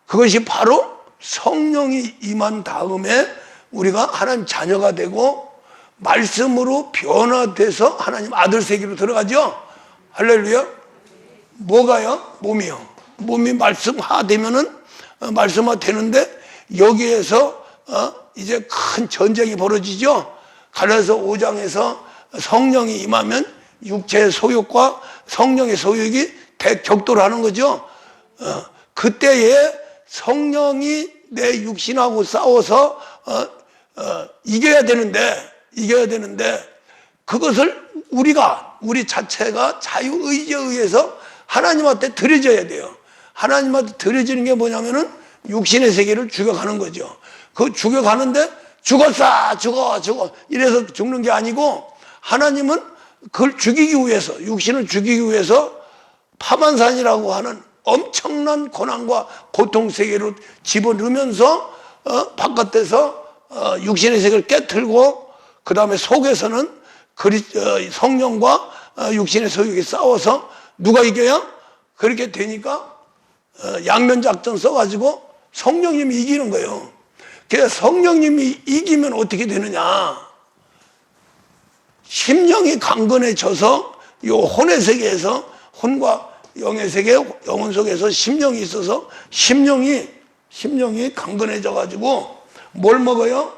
그것이 바로 성령이 임한 다음에 우리가 하나님 자녀가 되고 말씀으로 변화돼서 하나님 아들 세계로 들어가죠. 할렐루야. 뭐가요? 몸이요. 몸이 말씀화되면은 말씀화되는데 여기에서 이제 큰 전쟁이 벌어지죠. 갈라디아서 5장에서 성령이 임하면 육체의 소욕과 성령의 소욕이 대격돌하는 거죠. 그때에 성령이 내 육신하고 싸워서 이겨야 되는데 그것을 우리 자체가 자유의지에 의해서 하나님한테 드려져야 돼요. 하나님한테 드려지는 게 뭐냐면은 육신의 세계를 죽여가는 거죠. 그 죽여가는데 죽어 이래서 죽는 게 아니고 하나님은 그걸 죽이기 위해서, 육신을 죽이기 위해서 파만산이라고 하는 엄청난 고난과 고통 세계로 집어넣으면서 바깥에서 육신의 세계를 깨틀고 그 다음에 속에서는 성령과 육신의 소욕이 싸워서 누가 이겨요? 그렇게 되니까 양면작전 써가지고 성령님이 이기는 거예요. 그래서 성령님이 이기면 어떻게 되느냐? 심령이 강건해져서 이 혼의 세계에서 혼과 영의 세계, 영혼 속에서 심령이 있어서 심령이 강건해져가지고 뭘 먹어요?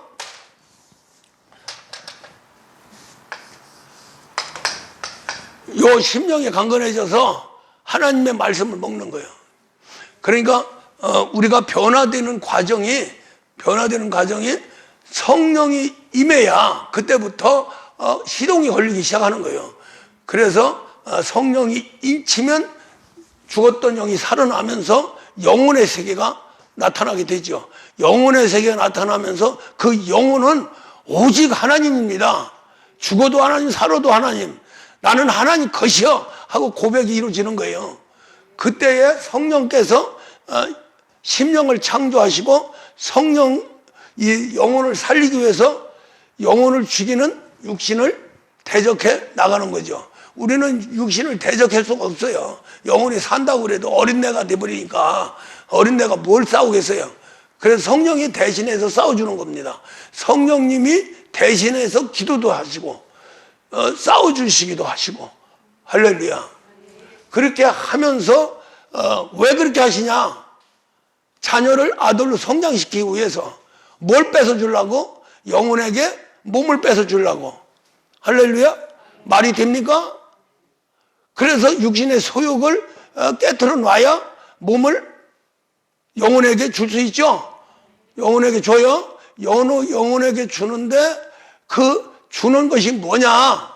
요 심령이 강건해져서 하나님의 말씀을 먹는 거예요. 그러니까 우리가 변화되는 과정이 성령이 임해야 그때부터 시동이 걸리기 시작하는 거예요. 그래서 성령이 임치면 죽었던 영이 살아나면서 영혼의 세계가 나타나게 되죠. 영혼의 세계가 나타나면서 그 영혼은 오직 하나님입니다. 죽어도 하나님, 살아도 하나님. 나는 하나님 것이여 하고 고백이 이루어지는 거예요. 그때에 성령께서 심령을 창조하시고 이 영혼을 살리기 위해서 영혼을 죽이는 육신을 대적해 나가는 거죠. 우리는 육신을 대적할 수가 없어요. 영혼이 산다고 그래도 어린애가 돼버리니까 어린애가 뭘 싸우겠어요. 그래서 성령이 대신해서 싸워주는 겁니다. 성령님이 대신해서 기도도 하시고 싸워주시기도 하시고 할렐루야. 그렇게 하면서 왜 그렇게 하시냐? 자녀를 아들로 성장시키기 위해서. 뭘 뺏어주려고? 영혼에게 몸을 뺏어주려고. 할렐루야. 말이 됩니까? 그래서 육신의 소욕을 깨트려 놔야 몸을 영혼에게 줄 수 있죠. 영혼에게 줘요. 영혼에게 주는데 그 주는 것이 뭐냐?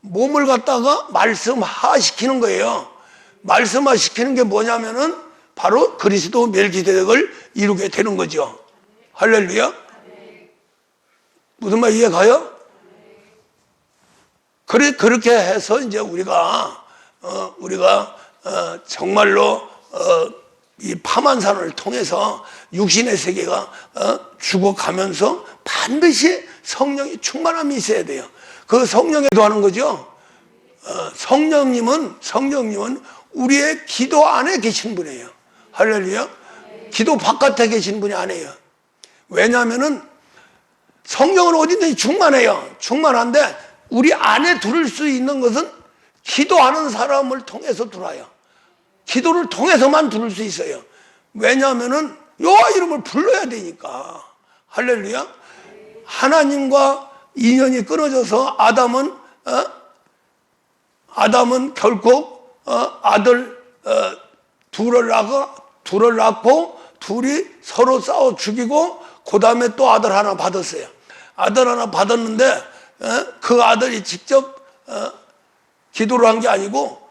몸을 갖다가 말씀화시키는 거예요. 말씀화시키는 게 뭐냐면은 바로 그리스도 멜기세덱을 이루게 되는 거죠. 할렐루야. 무슨 말 이해 가요? 그렇게 해서 이제 우리가 정말로 이 파만산을 통해서 육신의 세계가 죽어가면서 반드시 성령이 충만함이 있어야 돼요. 그 성령에 도하는 거죠. 성령님은 우리의 기도 안에 계신 분이에요. 할렐루야. 기도 바깥에 계신 분이 아니에요. 왜냐하면은 성령은 어디든지 충만해요. 충만한데 우리 안에 들을 수 있는 것은 기도하는 사람을 통해서 들어요. 기도를 통해서만 들을 수 있어요. 왜냐하면은 여호와 이름을 불러야 되니까. 할렐루야. 하나님과 인연이 끊어져서 아담은 결국 아들 둘을 낳고 둘이 서로 싸워 죽이고 그 다음에 또 아들 하나 받았어요. 아들 하나 받았는데 그 아들이 직접 기도를 한 게 아니고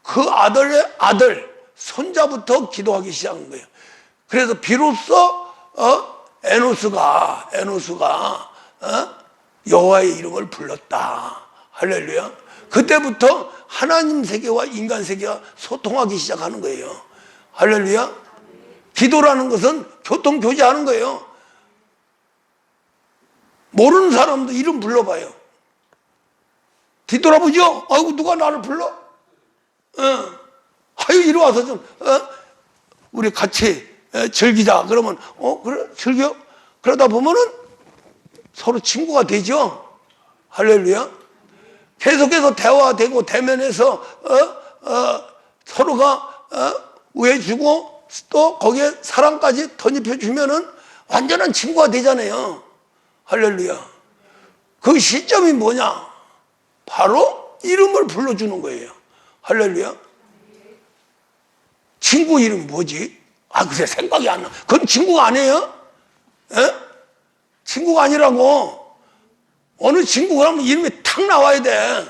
그 아들의 아들 손자부터 기도하기 시작한 거예요. 그래서 비로소 에노스가 여호와의 이름을 불렀다. 할렐루야. 그때부터 하나님 세계와 인간 세계가 소통하기 시작하는 거예요. 할렐루야. 기도라는 것은 교통교제하는 거예요. 모르는 사람도 이름 불러봐요. 뒤돌아보죠. 아이고 누가 나를 불러? 아유 이리 와서 좀 우리 같이 즐기자. 그러면 그래 즐겨. 그러다 보면은 서로 친구가 되죠. 할렐루야. 계속해서 대화되고 대면해서 서로가 우애주고 또 거기에 사랑까지 덧입혀 주면은 완전한 친구가 되잖아요. 할렐루야. 그 시점이 뭐냐? 바로 이름을 불러주는 거예요. 할렐루야. 친구 이름이 뭐지? 글쎄 생각이 안 나. 그건 친구가 아니에요? 에? 친구가 아니라고. 어느 친구 그러면 이름이 탁 나와야 돼.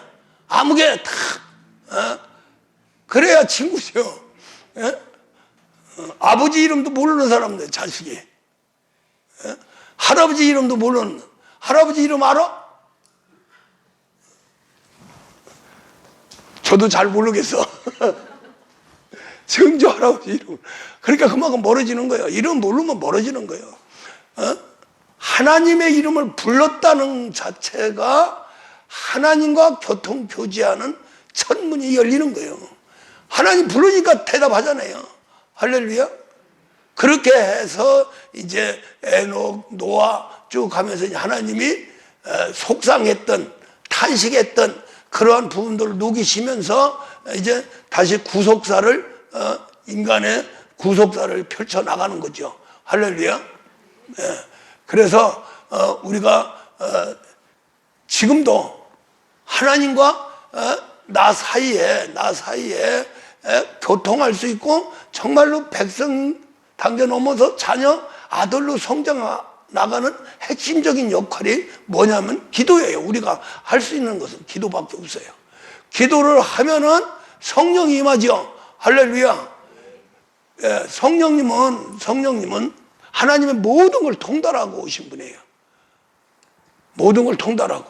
아무게 탁. 그래야 친구죠. 에? 아버지 이름도 모르는 사람들, 자식이. 에? 할아버지 이름도 모르는. 할아버지 이름 알아? 저도 잘 모르겠어. 정조 할아버지 이름. 그러니까 그만큼 멀어지는 거예요. 이름 모르면 멀어지는 거예요. 하나님의 이름을 불렀다는 자체가 하나님과 교통교제하는 천문이 열리는 거예요. 하나님 부르니까 대답하잖아요. 할렐루야. 그렇게 해서 이제 에녹, 노아 쭉 가면서 하나님이 속상했던, 탄식했던 그러한 부분들을 녹이시면서 이제 다시 인간의 구속사를 펼쳐나가는 거죠. 할렐루야. 그래서 우리가 지금도 하나님과 나 사이에 교통할 수 있고 정말로 백성 단계 넘어서 자녀 아들로 성장나가는 핵심적인 역할이 뭐냐면 기도예요. 우리가 할 수 있는 것은 기도밖에 없어요. 기도를 하면은 성령이 임하죠. 할렐루야. 성령님은 하나님의 모든 걸 통달하고 오신 분이에요. 모든 걸 통달하고.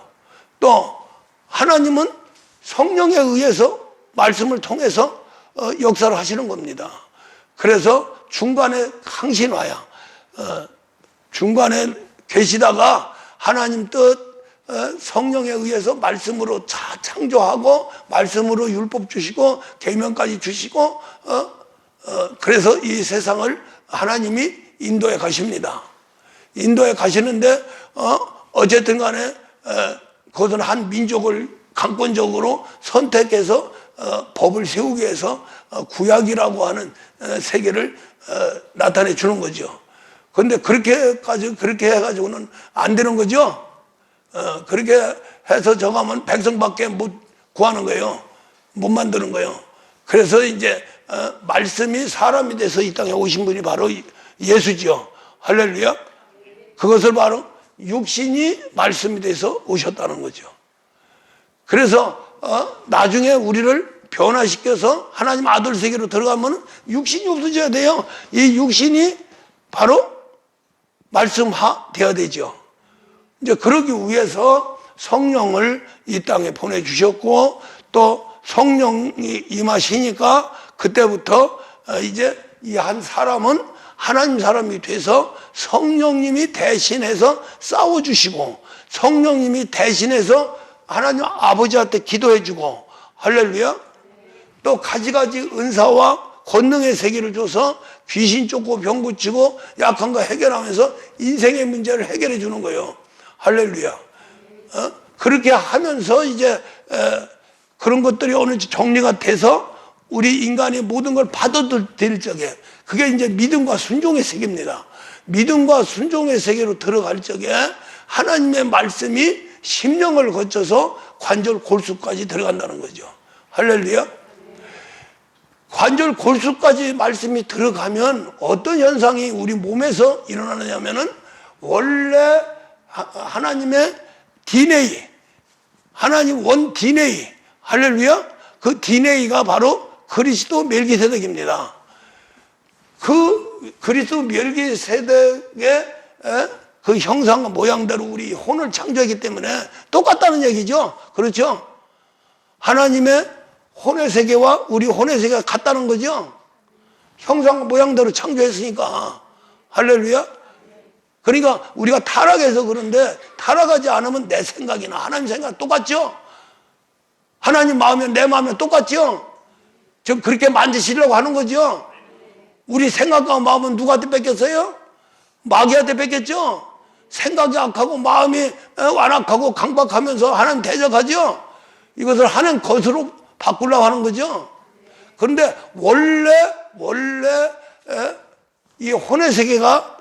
또 하나님은 성령에 의해서 말씀을 통해서 역사를 하시는 겁니다. 그래서 중간에 항신화야. 중간에 계시다가 하나님 뜻 성령에 의해서 말씀으로 창조하고 말씀으로 율법 주시고 계명까지 주시고 그래서 이 세상을 하나님이 인도에 가십니다. 인도에 가시는데 어쨌든 간에 그것은 한 민족을 강권적으로 선택해서 법을 세우기 위해서 구약이라고 하는 세계를 나타내 주는 거죠. 그런데 그렇게 해가지고는 안 되는 거죠. 그렇게 해서 저가면 백성밖에 못 구하는 거예요. 못 만드는 거예요. 그래서 이제 말씀이 사람이 돼서 이 땅에 오신 분이 바로 예수죠. 할렐루야. 그것을 바로 육신이 말씀이 돼서 오셨다는 거죠. 그래서 나중에 우리를 변화시켜서 하나님 아들 세계로 들어가면 육신이 없어져야 돼요. 이 육신이 바로 말씀돼야 되죠. 이제 그러기 위해서 성령을 이 땅에 보내주셨고, 또 성령이 임하시니까 그때부터 이제 이 한 사람은 하나님 사람이 돼서 성령님이 대신해서 싸워주시고, 성령님이 대신해서 하나님 아버지한테 기도해주고, 할렐루야. 또 가지가지 은사와 권능의 세계를 줘서 귀신 쫓고 병 고치고 약한 거 해결하면서 인생의 문제를 해결해 주는 거예요. 할렐루야. 그렇게 하면서 이제 그런 것들이 어느 정리가 돼서 우리 인간이 모든 걸 받아들일 적에, 그게 이제 믿음과 순종의 세계입니다. 믿음과 순종의 세계로 들어갈 적에 하나님의 말씀이 심령을 거쳐서 관절 골수까지 들어간다는 거죠. 할렐루야. 관절 골수까지 말씀이 들어가면 어떤 현상이 우리 몸에서 일어나느냐면은, 원래 하나님의 DNA, 하나님 원 DNA, 할렐루야. 그 DNA가 바로 그리스도 멜기세덱입니다. 그 그리스도 멜기세덱의 그 형상과 모양대로 우리 혼을 창조했기 때문에 똑같다는 얘기죠. 그렇죠? 하나님의 혼의 세계와 우리 혼의 세계가 같다는 거죠. 형상과 모양대로 창조했으니까. 할렐루야. 그러니까 우리가 타락해서 그런데, 타락하지 않으면 내 생각이나 하나님 생각 똑같죠. 하나님 마음이면 내 마음이면 똑같죠. 저 그렇게 만드시려고 하는 거죠. 우리 생각과 마음은 누구한테 뺏겼어요? 마귀한테 뺏겼죠. 생각이 악하고 마음이 완악하고 강박하면서 하나님 대적하죠. 이것을 하나님 것으로 바꾸려고 하는 거죠. 그런데 원래 이 혼의 세계가,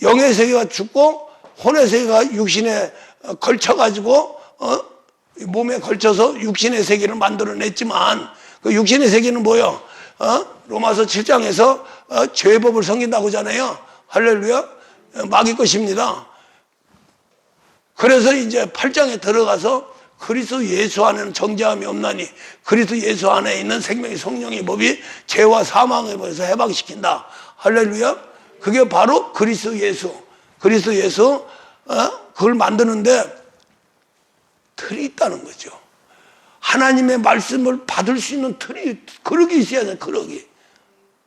영의 세계가 죽고 혼의 세계가 육신에 걸쳐가지고 몸에 걸쳐서 육신의 세계를 만들어냈지만, 그 육신의 세계는 뭐요? 로마서 7장에서 죄법을 섬긴다고 하잖아요. 할렐루야. 마귀 것입니다. 그래서 이제 8장에 들어가서 그리스도 예수 안에는 정죄함이 없나니 그리스도 예수 안에 있는 생명의 성령의 법이 죄와 사망의 법에서 해방시킨다. 할렐루야. 그게 바로 그리스도 예수. 그걸 만드는데 틀이 있다는 거죠. 하나님의 말씀을 받을 수 있는 틀이, 그릇이 있어야 돼. 그릇이.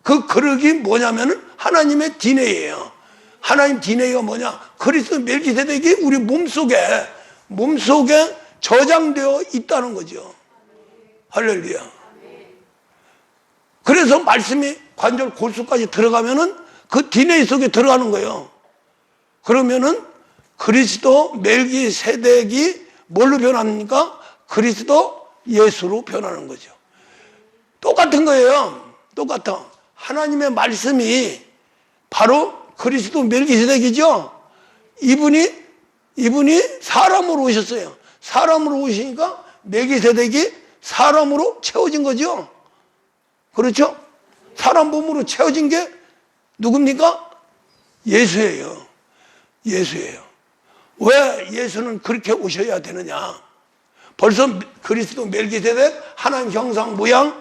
그 그릇이 뭐냐면은 하나님의 DNA예요. 하나님 DNA가 뭐냐? 그리스도 멜기세덱이 우리 몸속에 저장되어 있다는 거죠. 할렐루야. 그래서 말씀이 관절 골수까지 들어가면은 그 DNA 속에 들어가는 거예요. 그러면은 그리스도 멜기세덱이 뭘로 변합니까? 그리스도 예수로 변하는 거죠. 똑같은 거예요. 똑같아. 하나님의 말씀이 바로 그리스도 멜기세덱이죠. 이분이 사람으로 오셨어요. 사람으로 오시니까 멜기세덱이 사람으로 채워진 거죠. 그렇죠? 사람 몸으로 채워진 게 누굽니까? 예수예요. 왜 예수는 그렇게 오셔야 되느냐? 벌써 그리스도 멜기세덱 하나님 형상 모양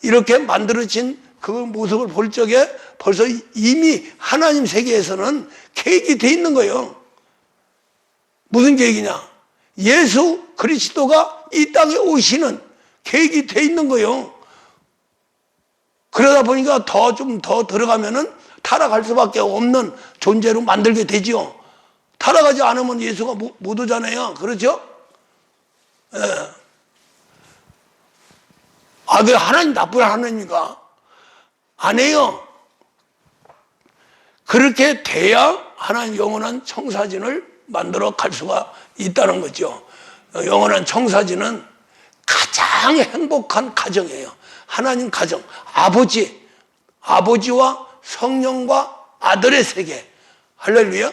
이렇게 만들어진 그 모습을 볼 적에 벌써 이미 하나님 세계에서는 계획이 돼 있는 거예요. 무슨 계획이냐? 예수 그리스도가 이 땅에 오시는 계획이 돼 있는 거예요. 그러다 보니까 좀 더 들어가면은 타락할 수밖에 없는 존재로 만들게 되죠. 타락하지 않으면 예수가 못 오잖아요. 그렇죠? 예. 왜 하나님 나쁜 하나님입니까? 아니에요. 그렇게 돼야 하나님 영원한 청사진을 만들어 갈 수가 있다는 거죠. 영원한 청사진은 가장 행복한 가정이에요. 하나님 가정, 아버지와 성령과 아들의 세계. 할렐루야.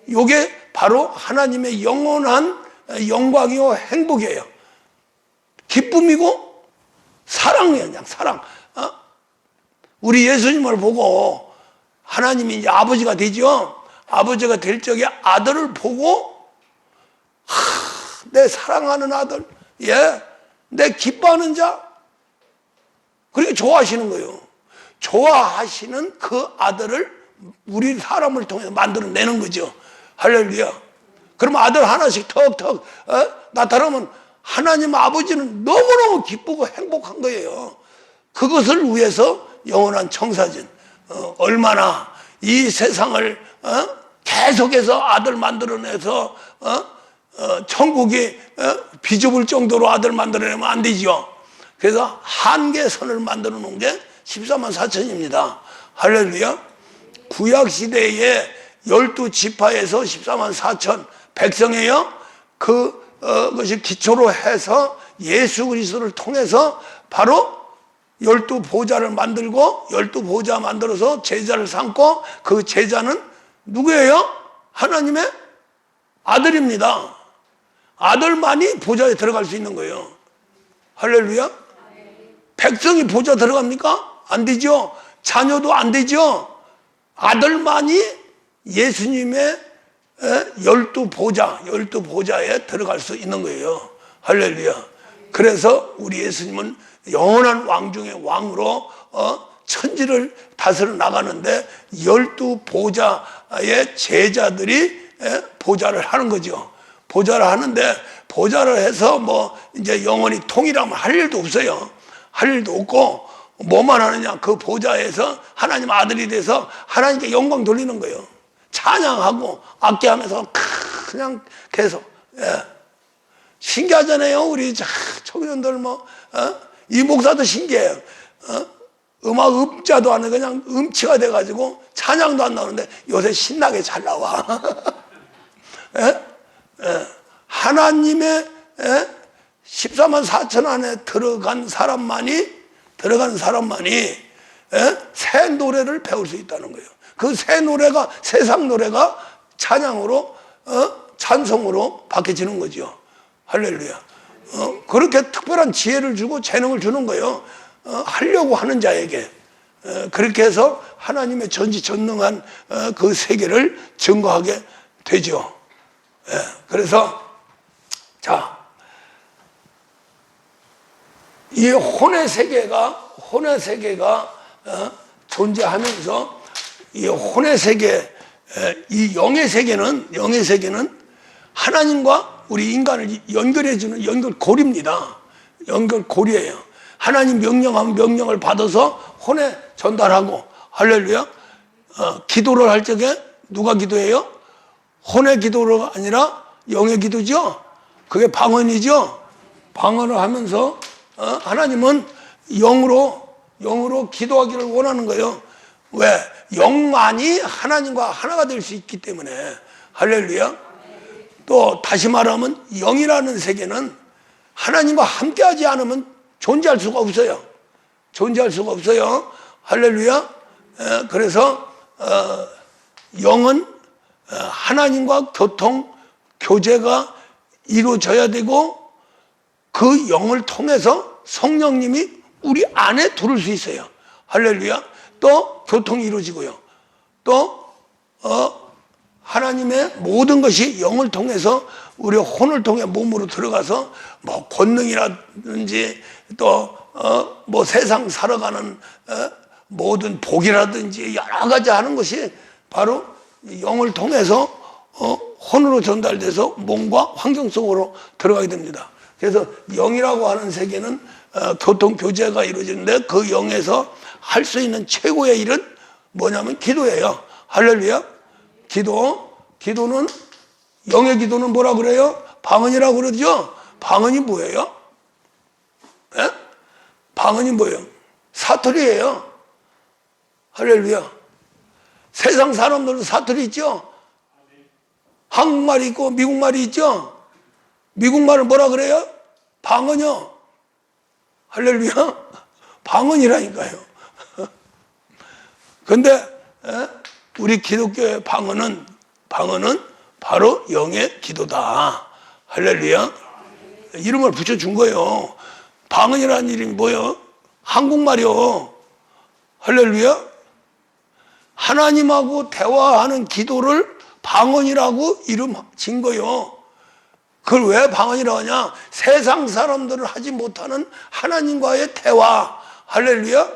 이게 바로 하나님의 영원한 영광이요 행복이에요. 기쁨이고 사랑이에요. 그냥 사랑. 우리 예수님을 보고 하나님이 이제 아버지가 되죠. 아버지가 될 적에 아들을 보고 내 사랑하는 아들, 내 기뻐하는 자, 그렇게 좋아하시는 거예요. 좋아하시는 그 아들을 우리 사람을 통해서 만들어내는 거죠. 할렐루야. 그럼 아들 하나씩 턱턱 나타나면 하나님 아버지는 너무너무 기쁘고 행복한 거예요. 그것을 위해서 영원한 청사진, 얼마나 이 세상을 계속해서 아들 만들어내서 천국이 비좁을 정도로 아들 만들어내면 안 되죠. 그래서 한계선을 만들어 놓은 게 14만 4천입니다. 할렐루야. 구약시대에 12지파에서 14만 4천 백성이에요. 그것이 기초로 해서 예수 그리스도를 통해서 바로 12보좌를 만들고 12보좌 만들어서 제자를 삼고 그 제자는 누구예요? 하나님의 아들입니다. 아들만이 보좌에 들어갈 수 있는 거예요. 할렐루야. 백성이 보좌 들어갑니까? 안 되죠. 자녀도 안 되죠. 아들만이 예수님의 12보좌에 들어갈 수 있는 거예요. 할렐루야. 그래서 우리 예수님은 영원한 왕 중의 왕으로 천지를 다스려 나가는데 12보좌의 제자들이 보좌를 하는 거죠. 보좌를 하는데 보좌를 해서 뭐 이제 영원히 통일하면 할 일도 없어요. 할 일도 없고 뭐만 하느냐, 그 보좌에서 하나님 아들이 돼서 하나님께 영광 돌리는 거예요. 찬양하고 악기하면서 그냥 계속. 신기하잖아요. 우리 청년들 이 목사도 신기해요. 음악 음자도 안 해. 그냥 음치가 돼가지고 찬양도 안 나오는데 요새 신나게 잘 나와. 하나님의 14만 4천 안에 들어간 사람만이 새 노래를 배울 수 있다는 거예요. 그 새 노래가, 세상 노래가 찬양으로, 찬송으로 바뀌어지는 거죠. 할렐루야. 그렇게 특별한 지혜를 주고 재능을 주는 거예요. 하려고 하는 자에게. 그렇게 해서 하나님의 전지전능한 그 세계를 증거하게 되죠. 그래서, 자, 이 혼의 세계가 존재하면서 이 혼의 세계, 이 영의 세계는 하나님과 우리 인간을 연결해주는 연결고리입니다. 연결고리예요. 하나님 명령하면 명령을 받아서 혼에 전달하고, 할렐루야. 기도를 할 적에 누가 기도해요? 혼의 기도가 아니라 영의 기도죠. 그게 방언이죠. 방언을 하면서 하나님은 영으로 기도하기를 원하는 거예요. 왜? 영만이 하나님과 하나가 될 수 있기 때문에. 할렐루야. 또 다시 말하면 영이라는 세계는 하나님과 함께하지 않으면 존재할 수가 없어요. 존재할 수가 없어요. 할렐루야. 그래서 영은 하나님과 교제가 이루어져야 되고, 그 영을 통해서 성령님이 우리 안에 들어올 수 있어요. 할렐루야. 또 교통이 이루어지고요. 또 하나님의 모든 것이 영을 통해서 우리 혼을 통해 몸으로 들어가서 뭐 권능이라든지 또 뭐 세상 살아가는 모든 복이라든지 여러 가지 하는 것이 바로 영을 통해서 혼으로 전달돼서 몸과 환경 속으로 들어가게 됩니다. 그래서 영이라고 하는 세계는 교제가 이루어지는데, 그 영에서 할 수 있는 최고의 일은 뭐냐면 기도예요. 할렐루야. 기도는, 영의 기도는 뭐라 그래요? 방언이라고 그러죠? 방언이 뭐예요? 방언이 뭐예요? 사투리예요. 할렐루야. 세상 사람들은 사투리 있죠? 한국말이 있고 미국말이 있죠? 미국말을 뭐라 그래요? 방언이요. 할렐루야. 방언이라니까요. 근데 우리 기독교의 방언은 바로 영의 기도다. 할렐루야. 이름을 붙여준 거예요. 방언이라는 이름이 뭐예요? 한국말이요. 할렐루야. 하나님하고 대화하는 기도를 방언이라고 이름 진 거예요. 그걸 왜 방언이라고 하냐? 세상 사람들은 하지 못하는 하나님과의 대화. 할렐루야.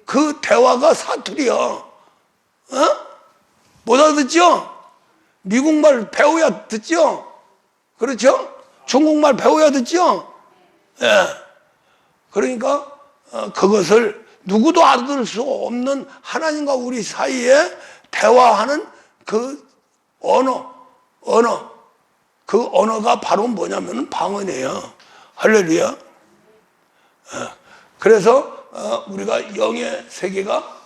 그 대화가 사투리야. 못 알아듣죠? 미국말 배워야 듣죠? 그렇죠? 중국말 배워야 듣죠? 예. 그러니까 그것을 누구도 알아들을 수 없는 하나님과 우리 사이에 대화하는 그 그 언어가 바로 뭐냐면 방언이에요. 할렐루야. 그래서 우리가 영의 세계가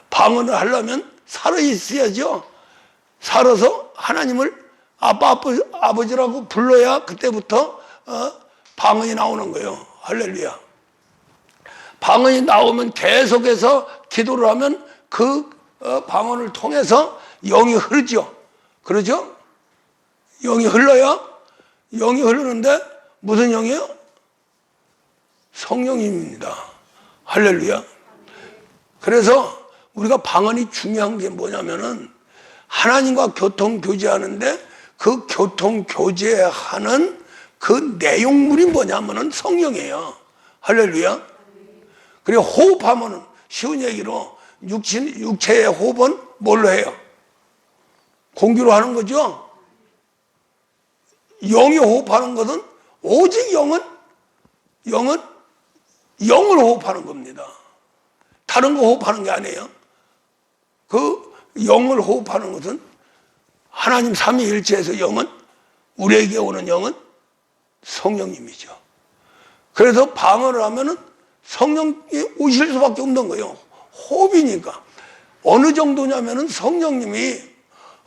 방언을 하려면 살아있어야죠. 살아서 하나님을 아버지라고 불러야 그때부터 방언이 나오는 거예요. 할렐루야. 방언이 나오면 계속해서 기도를 하면 그 방언을 통해서 영이 흐르죠. 그러죠? 영이 흘러요. 영이 흐르는데 무슨 영이에요? 성령님입니다. 할렐루야. 그래서 우리가 방언이 중요한 게 뭐냐면은 하나님과 교통교제하는데 그 교통교제하는 그 내용물이 뭐냐면은 성령이에요. 할렐루야. 그리고 호흡하면은 쉬운 얘기로 육체의 호흡은 뭘로 해요? 공기로 하는 거죠. 영이 호흡하는 것은 오직 영은 영을 호흡하는 겁니다. 다른 거 호흡하는 게 아니에요. 그 영을 호흡하는 것은 하나님 삼위일체에서 영은 우리에게 오는 영은 성령님이죠. 그래서 방언을 하면은 성령이 오실 수밖에 없는 거예요. 호흡이니까. 어느 정도냐면은 성령님이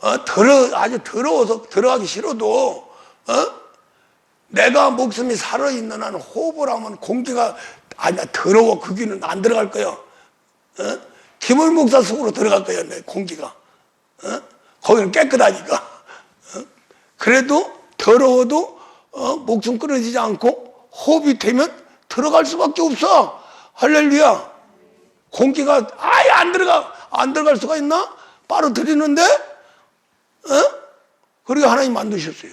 아주 더러워서 들어가기 싫어도 내가 목숨이 살아있는 한 호흡을 하면 공기가 아니야 더러워 거기는 안 들어갈 거예요. 김을 목사 속으로 들어갈 거예요. 내 공기가. 거기는 깨끗하니까. 그래도 더러워도 목숨 끊어지지 않고 호흡이 되면 들어갈 수밖에 없어. 할렐루야. 공기가 아예 안 들어갈 수가 있나? 빨아들이는데 그렇게 하나님 만드셨어요.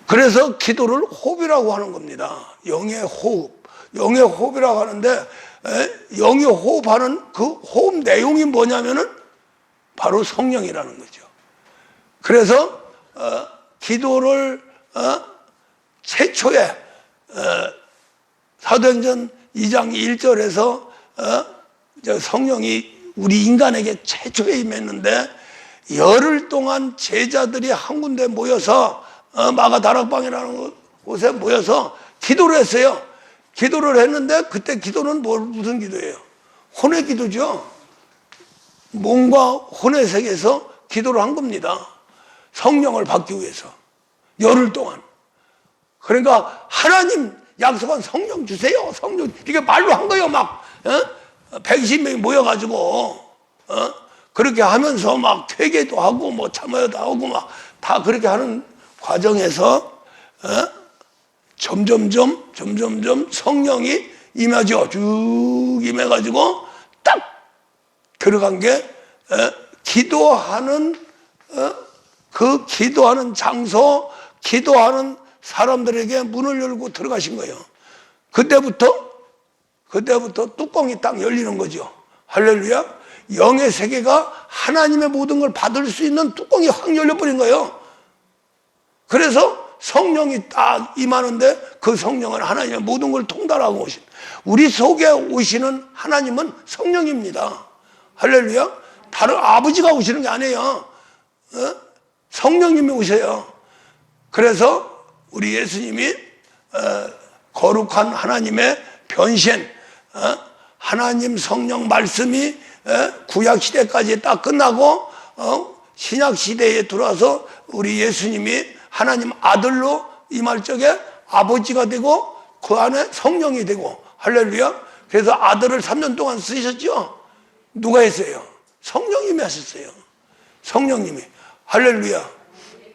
그래서 기도를 호흡이라고 하는 겁니다. 영의 호흡. 영의 호흡이라고 하는데 영이 호흡하는 그 호흡 내용이 뭐냐면은 바로 성령이라는 거죠. 그래서 기도를 최초에 사도행전 2장 1절에서 성령이 우리 인간에게 최초에 임했는데 열흘 동안 제자들이 한 군데 모여서 마가 다락방이라는 곳에 모여서 기도를 했어요. 기도를 했는데 그때 기도는 무슨 기도예요? 혼의 기도죠. 몸과 혼의 세계에서 기도를 한 겁니다. 성령을 받기 위해서 열흘 동안. 그러니까 하나님 약속한 성령 주세요. 성령 이게 말로 한 거예요. 막 120명이 모여가지고 그렇게 하면서 막 회개도 하고 뭐 참아야도 하고 막 다 그렇게 하는 과정에서 점점점 성령이 임하죠. 쭉 임해가지고 딱 들어간 게 기도하는 그 기도하는 장소, 기도하는 사람들에게 문을 열고 들어가신 거예요. 그때부터 뚜껑이 딱 열리는 거죠. 할렐루야. 영의 세계가 하나님의 모든 걸 받을 수 있는 뚜껑이 확 열려버린 거예요. 그래서 성령이 딱 임하는데 그 성령은 하나님의 모든 걸 통달하고 오신 우리 속에 오시는 하나님은 성령입니다. 할렐루야. 다른 아버지가 오시는 게 아니에요. 성령님이 오셔요. 그래서 우리 예수님이 거룩한 하나님의 변신, 하나님 성령 말씀이 구약 시대까지 딱 끝나고 신약 시대에 들어와서 우리 예수님이 하나님 아들로 임할 적에 아버지가 되고 그 안에 성령이 되고 할렐루야. 그래서 아들을 3년 동안 쓰셨죠. 누가 했어요? 성령님이 하셨어요. 성령님이. 할렐루야.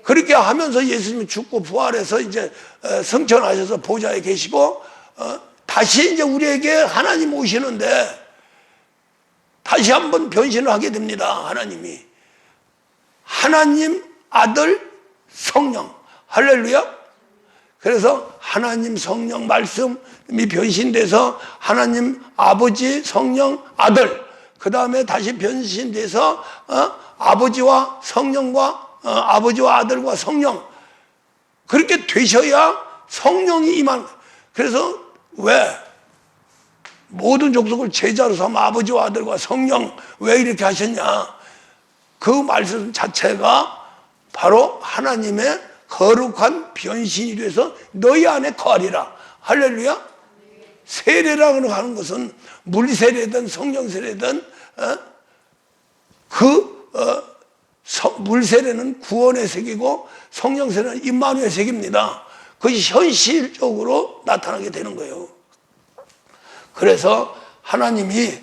그렇게 하면서 예수님이 죽고 부활해서 이제 승천하셔서 보좌에 계시고 다시 이제 우리에게 하나님 오시는데 다시 한번 변신을 하게 됩니다. 하나님이. 하나님, 아들, 성령. 할렐루야. 그래서 하나님 성령 말씀이 변신돼서 하나님 아버지, 성령, 아들. 그 다음에 다시 변신돼서 아버지와 성령과 아버지와 아들과 성령 그렇게 되셔야 성령이 임한. 그래서 왜 모든 족속을 제자로 삼아 아버지와 아들과 성령 왜 이렇게 하셨냐? 그 말씀 자체가 바로 하나님의 거룩한 변신이 돼서 너희 안에 거하리라. 할렐루야. 세례라고 하는 것은 물세례든 성령세례든 물세례는 구원의 세계고 성령세례는 임마누엘 세계입니다. 그것이 현실적으로 나타나게 되는 거예요. 그래서 하나님이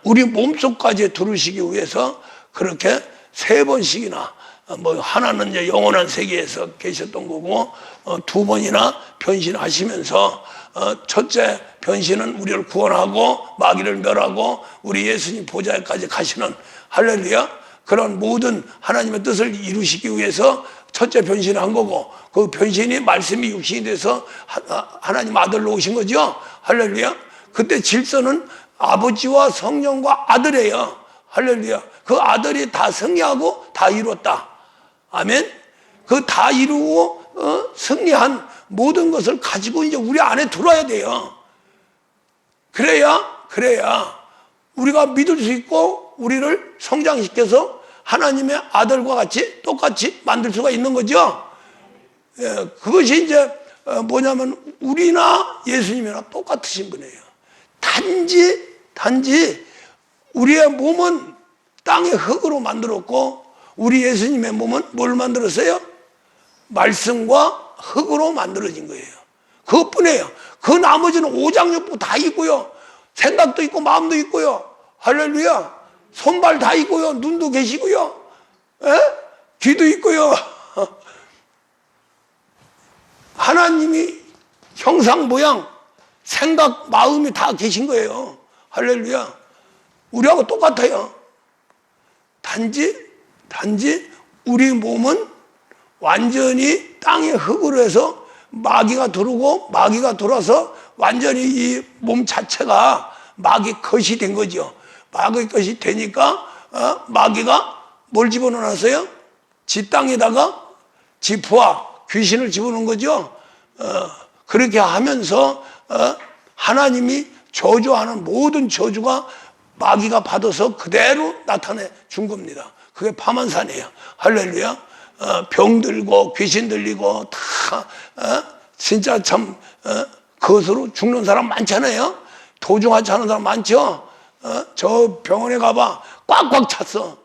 우리 몸속까지 들으시기 위해서 그렇게 3번씩이나 뭐 하나는 이제 영원한 세계에서 계셨던 거고 2번이나 변신하시면서 첫째 변신은 우리를 구원하고 마귀를 멸하고 우리 예수님 보좌에까지 가시는 할렐루야 그런 모든 하나님의 뜻을 이루시기 위해서 첫째 변신을 한 거고 그 변신이 말씀이 육신이 돼서 하나님 아들로 오신 거죠. 할렐루야. 그때 질서는 아버지와 성령과 아들이에요. 할렐루야. 그 아들이 다 승리하고 다 이뤘다. 아멘. 그 다 이루고 승리한 모든 것을 가지고 이제 우리 안에 들어와야 돼요. 그래야 우리가 믿을 수 있고 우리를 성장시켜서 하나님의 아들과 같이 똑같이 만들 수가 있는 거죠. 예, 그것이 이제 뭐냐면 우리나 예수님이나 똑같으신 분이에요. 단지 우리의 몸은 땅의 흙으로 만들었고 우리 예수님의 몸은 뭘 만들었어요? 말씀과 흙으로 만들어진 거예요. 그것뿐이에요. 그 나머지는 오장육부 다 있고요. 생각도 있고 마음도 있고요. 할렐루야. 손발 다 있고요. 눈도 계시고요. 에? 귀도 있고요. 하나님이 형상 모양 생각 마음이 다 계신 거예요. 할렐루야. 우리하고 똑같아요. 단지 우리 몸은 완전히 땅의 흙으로 해서 마귀가 들어오고 마귀가 들어와서 완전히 이 몸 자체가 마귀 것이 된 거죠. 마귀 것이 되니까 마귀가 뭘 집어넣었어요? 지 땅에다가 지푸와 귀신을 집어넣은 거죠. 그렇게 하면서 하나님이 저주하는 모든 저주가 마귀가 받아서 그대로 나타내 준 겁니다. 그게 파만산이에요. 할렐루야. 병 들고 귀신 들리고 다 진짜 참 그것으로 죽는 사람 많잖아요. 도중하지 않은 사람 많죠. 저 병원에 가봐 꽉꽉 찼어.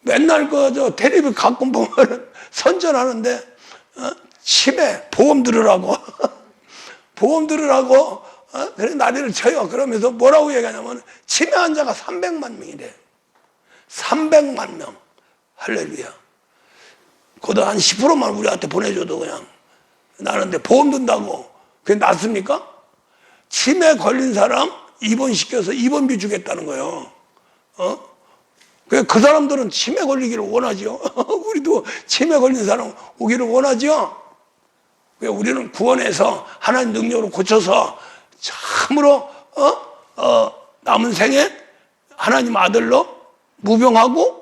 맨날 저 텔레비 가끔 보면 선전하는데 치매 보험 들으라고 보험 들으라고 그래 난리를 쳐요. 그러면서 뭐라고 얘기하냐면 치매 환자가 300만 명이래. 300만 명. 할렐루야. 그것도 한 10%만 우리한테 보내줘도 그냥 나는데 보험 든다고 그게 낫습니까? 치매 걸린 사람 입원시켜서 입원비 주겠다는 거예요. 그 사람들은 치매 걸리기를 원하죠. 우리도 치매 걸린 사람 오기를 원하죠. 우리는 구원해서 하나님 능력으로 고쳐서 참으로 남은 생에 하나님 아들로 무병하고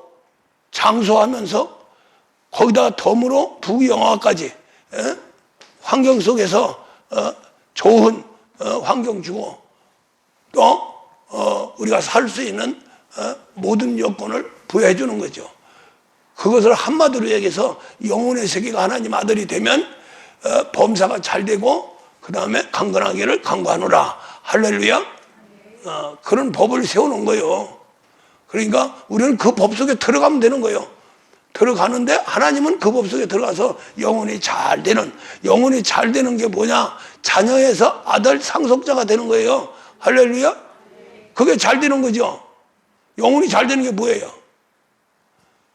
장수하면서 거기다가 덤으로 부영화까지 환경 속에서 좋은 환경 주고 또 우리가 살 수 있는 모든 여건을 부여해 주는 거죠. 그것을 한마디로 얘기해서 영혼의 세계가 하나님 아들이 되면 범사가 잘 되고 그 다음에 강건하기를 강구하노라. 할렐루야. 그런 법을 세워놓은 거예요. 그러니까 우리는 그 법 속에 들어가면 되는 거예요. 들어가는데 하나님은 그 법 속에 들어가서 영혼이 잘 되는 게 뭐냐? 자녀에서 아들 상속자가 되는 거예요. 할렐루야. 그게 잘 되는 거죠. 영혼이 잘 되는 게 뭐예요?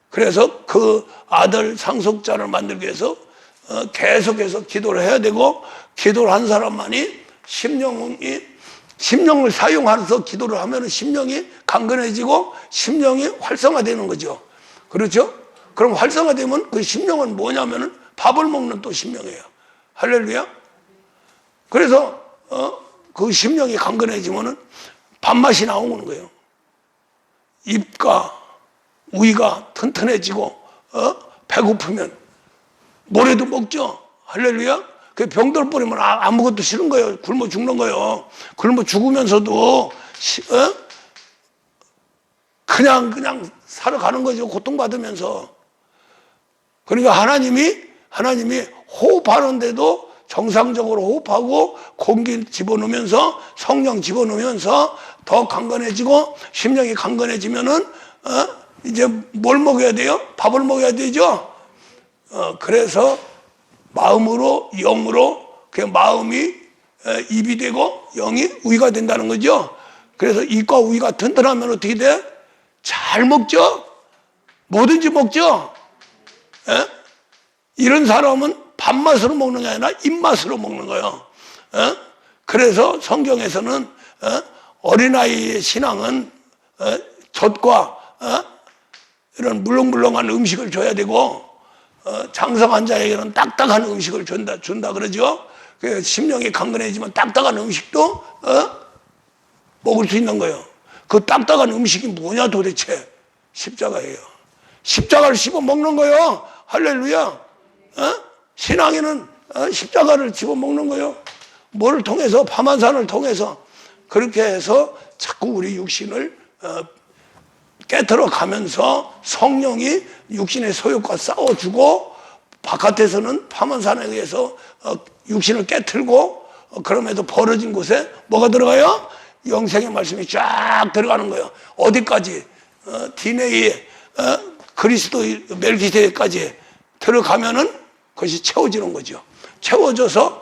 그래서 그 아들 상속자를 만들기 위해서 계속해서 기도를 해야 되고 기도를 한 사람만이 심령을 사용해서 기도를 하면 심령이 강건해지고 심령이 활성화되는 거죠. 그렇죠? 그럼 활성화되면 그 심령은 뭐냐면은 밥을 먹는 또 심령이에요. 할렐루야. 그래서 그 심령이 강건해지면은 밥맛이 나오는 거예요. 입과 위가 튼튼해지고 배고프면 모래도 먹죠. 할렐루야. 그 병들 뿌리면 아무것도 싫은 거예요. 굶어 죽는 거예요. 굶어 죽으면서도 그냥 살아가는 거죠. 고통받으면서. 그러니까 하나님이 호흡하는데도 정상적으로 호흡하고 공기 집어넣으면서 성령 집어넣으면서 더 강건해지고 심령이 강건해지면은 이제 뭘 먹어야 돼요? 밥을 먹어야 되죠. 그래서 마음으로 영으로 그 마음이 입이 되고 영이 위가 된다는 거죠. 그래서 입과 위가 튼튼하면 어떻게 돼? 잘 먹죠. 뭐든지 먹죠. 이런 사람은 밥맛으로 먹는 게 아니라 입맛으로 먹는 거예요. 그래서 성경에서는 어린아이의 신앙은 젖과 이런 물렁물렁한 음식을 줘야 되고 장성한 자에게는 딱딱한 음식을 준다 그러죠. 그 심령이 강건해지면 딱딱한 음식도 먹을 수 있는 거예요. 그 딱딱한 음식이 뭐냐 도대체? 십자가예요. 십자가를 씹어 먹는 거예요. 할렐루야. 신앙에는 십자가를 집어 먹는 거예요. 뭐를 통해서? 파만산을 통해서. 그렇게 해서 자꾸 우리 육신을 깨트려 가면서 성령이 육신의 소욕과 싸워주고 바깥에서는 파만산에 의해서 육신을 깨트리고 그럼에도 벌어진 곳에 뭐가 들어가요? 영생의 말씀이 쫙 들어가는 거예요. 어디까지? 디네이에 그리스도 멜기세덱까지 들어가면은 그것이 채워지는 거죠. 채워져서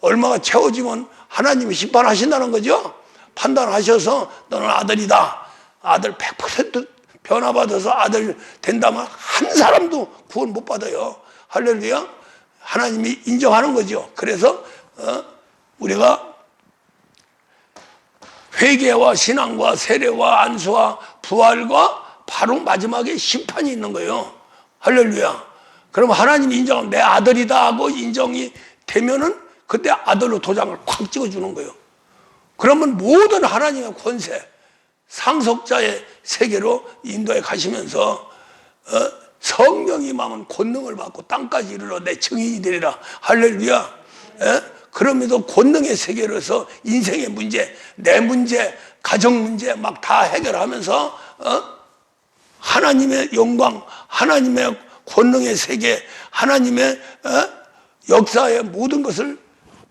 얼마가 채워지면 하나님이 심판하신다는 거죠. 판단하셔서 너는 아들이다. 아들 100% 변화받아서 아들 된다면 한 사람도 구원 못 받아요. 할렐루야. 하나님이 인정하는 거죠. 그래서 우리가 회개와 신앙과 세례와 안수와 부활과 바로 마지막에 심판이 있는 거예요. 할렐루야. 그럼 하나님이 인정하면 내 아들이다 하고 인정이 되면은 그때 아들로 도장을 콱 찍어주는 거예요. 그러면 모든 하나님의 권세, 상속자의 세계로 인도해 가시면서 성령이 임하면 권능을 받고 땅까지 이르러 내 증인이 되리라. 할렐루야. 그럼에도 권능의 세계로서 인생의 문제, 내 문제, 가정 문제 막 다 해결하면서 하나님의 영광, 하나님의 권능의 세계, 하나님의 역사의 모든 것을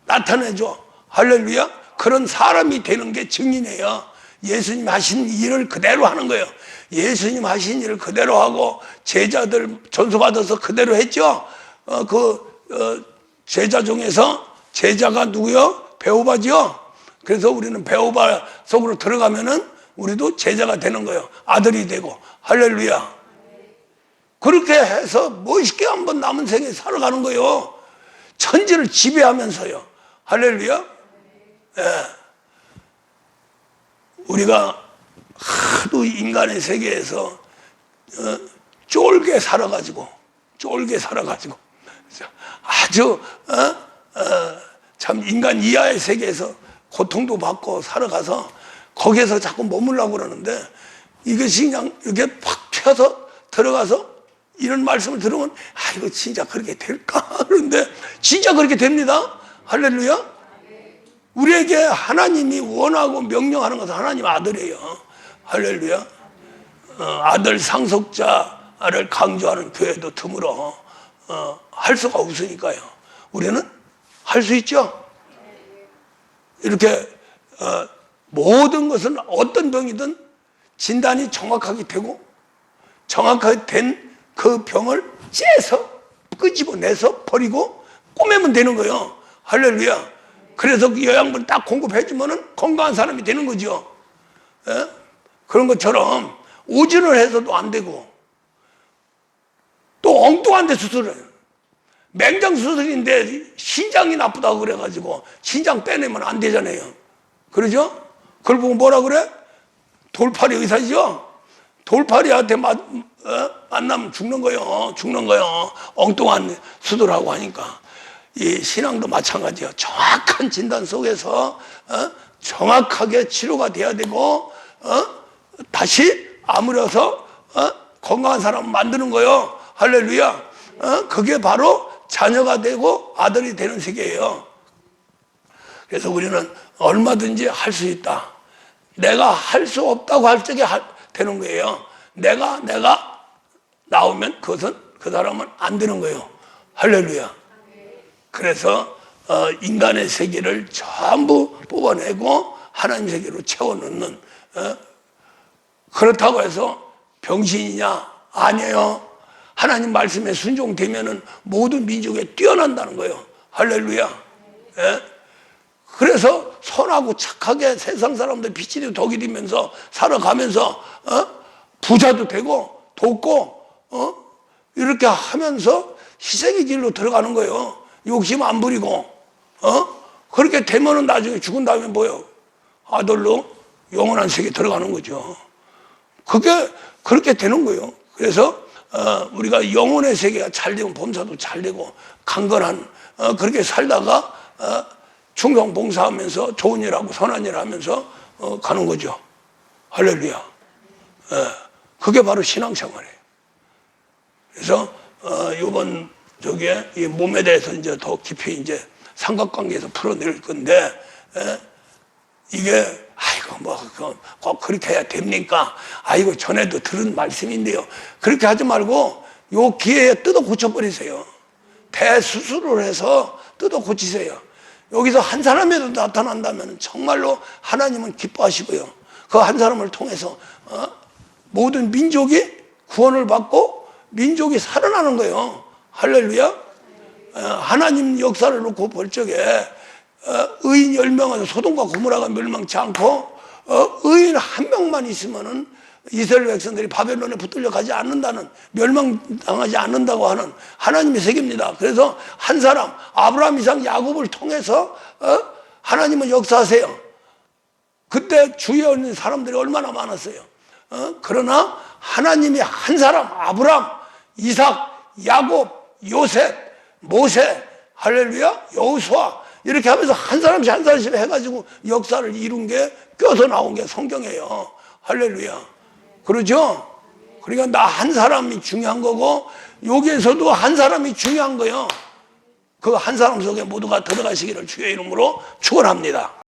나타내줘. 할렐루야. 그런 사람이 되는 게 증인이에요. 예수님 하신 일을 그대로 하는 거예요. 예수님 하신 일을 그대로 하고 제자들 전수받아서 그대로 했죠. 제자 중에서 제자가 누구요? 베오바죠. 그래서 우리는 베오바 속으로 들어가면은 우리도 제자가 되는 거예요. 아들이 되고. 할렐루야. 그렇게 해서 멋있게 한번 남은 생에 살아가는 거예요. 천지를 지배하면서요. 할렐루야. 예. 우리가 하도 인간의 세계에서 쫄게 살아가지고 아주 참 인간 이하의 세계에서 고통도 받고 살아가서 거기에서 자꾸 머물려고 그러는데 이것이 그냥 이렇게 팍 튀어서 들어가서 이런 말씀을 들으면 이거 진짜 그렇게 될까? 그런데 진짜 그렇게 됩니다. 할렐루야. 우리에게 하나님이 원하고 명령하는 것은 하나님 아들이에요. 할렐루야. 아들 상속자를 강조하는 교회도 드물어 할 수가 없으니까요. 우리는 할 수 있죠. 이렇게 모든 것은 어떤 병이든 진단이 정확하게 되고 정확하게 된 그 병을 째서 끄집어내서 버리고 꼬매면 되는 거예요. 할렐루야. 그래서 그 영양분을 딱 공급해주면은 건강한 사람이 되는 거죠. 예? 그런 것처럼 오진을 해서도 안 되고 또 엉뚱한 데 수술을 해요. 맹장 수술인데 신장이 나쁘다고 그래가지고 신장 빼내면 안 되잖아요. 그러죠? 그걸 보고 뭐라 그래? 돌팔이 의사죠? 돌팔이한테 만나면 죽는 거예요. 엉뚱한 수술하고 하니까. 이 신앙도 마찬가지예요. 정확한 진단 속에서 정확하게 치료가 돼야 되고 다시 아물어서 건강한 사람 만드는 거요. 할렐루야. 그게 바로 자녀가 되고 아들이 되는 세계예요. 그래서 우리는 얼마든지 할 수 있다. 내가 할 수 없다고 할 적에 되는 거예요. 내가 나오면 그것은 그 사람은 안 되는 거예요. 할렐루야. 그래서 인간의 세계를 전부 뽑아내고 하나님 세계로 채워넣는, 그렇다고 해서 병신이냐? 아니에요. 하나님 말씀에 순종되면은 모든 민족에 뛰어난다는 거예요. 할렐루야. 예? 그래서 선하고 착하게 세상 사람들 빛이 되고 덕이 되면서 살아가면서 부자도 되고 돕고 이렇게 하면서 희생의 길로 들어가는 거예요. 욕심 안 부리고 그렇게 되면은 나중에 죽은 다음에 뭐예요? 아들로 영원한 세계에 들어가는 거죠. 그게 그렇게 되는 거예요. 그래서 우리가 영혼의 세계가 잘 되고 범사도 잘 되고 강건한 그렇게 살다가 충성 봉사하면서 좋은 일하고 선한 일 하면서 가는 거죠. 할렐루야. 그게 바로 신앙생활이에요. 그래서 이번 저기에 이 몸에 대해서 이제 더 깊이 이제 삼각관계에서 풀어낼 건데 이게 아이고 뭐 꼭 그렇게 해야 됩니까? 아이고 전에도 들은 말씀인데요. 그렇게 하지 말고 요 기회에 뜯어 고쳐버리세요. 대수술을 해서 뜯어 고치세요. 여기서 한 사람이라도 나타난다면 정말로 하나님은 기뻐하시고요. 그 한 사람을 통해서 모든 민족이 구원을 받고 민족이 살아나는 거예요. 할렐루야. 하나님 역사를 놓고 볼 적에 의인 10명은 소돔과 고모라가 멸망치 않고 의인 한 명만 있으면은 이스라엘 백성들이 바벨론에 붙들려 가지 않는다는, 멸망당하지 않는다고 하는 하나님의 세계입니다. 그래서 한 사람 아브라함, 이삭, 야곱을 통해서 하나님은 역사하세요. 그때 주위에 있는 사람들이 얼마나 많았어요. 그러나 하나님이 한 사람 아브라함, 이삭, 야곱, 요셉, 모세, 할렐루야, 여호수아 이렇게 하면서 한 사람씩 한 사람씩 해가지고 역사를 이룬 게 껴서 나온 게 성경이에요. 할렐루야. 그러죠? 그러니까 나 한 사람이 중요한 거고 여기에서도 한 사람이 중요한 거예요. 그 한 사람 속에 모두가 들어가시기를 주의 이름으로 축원합니다.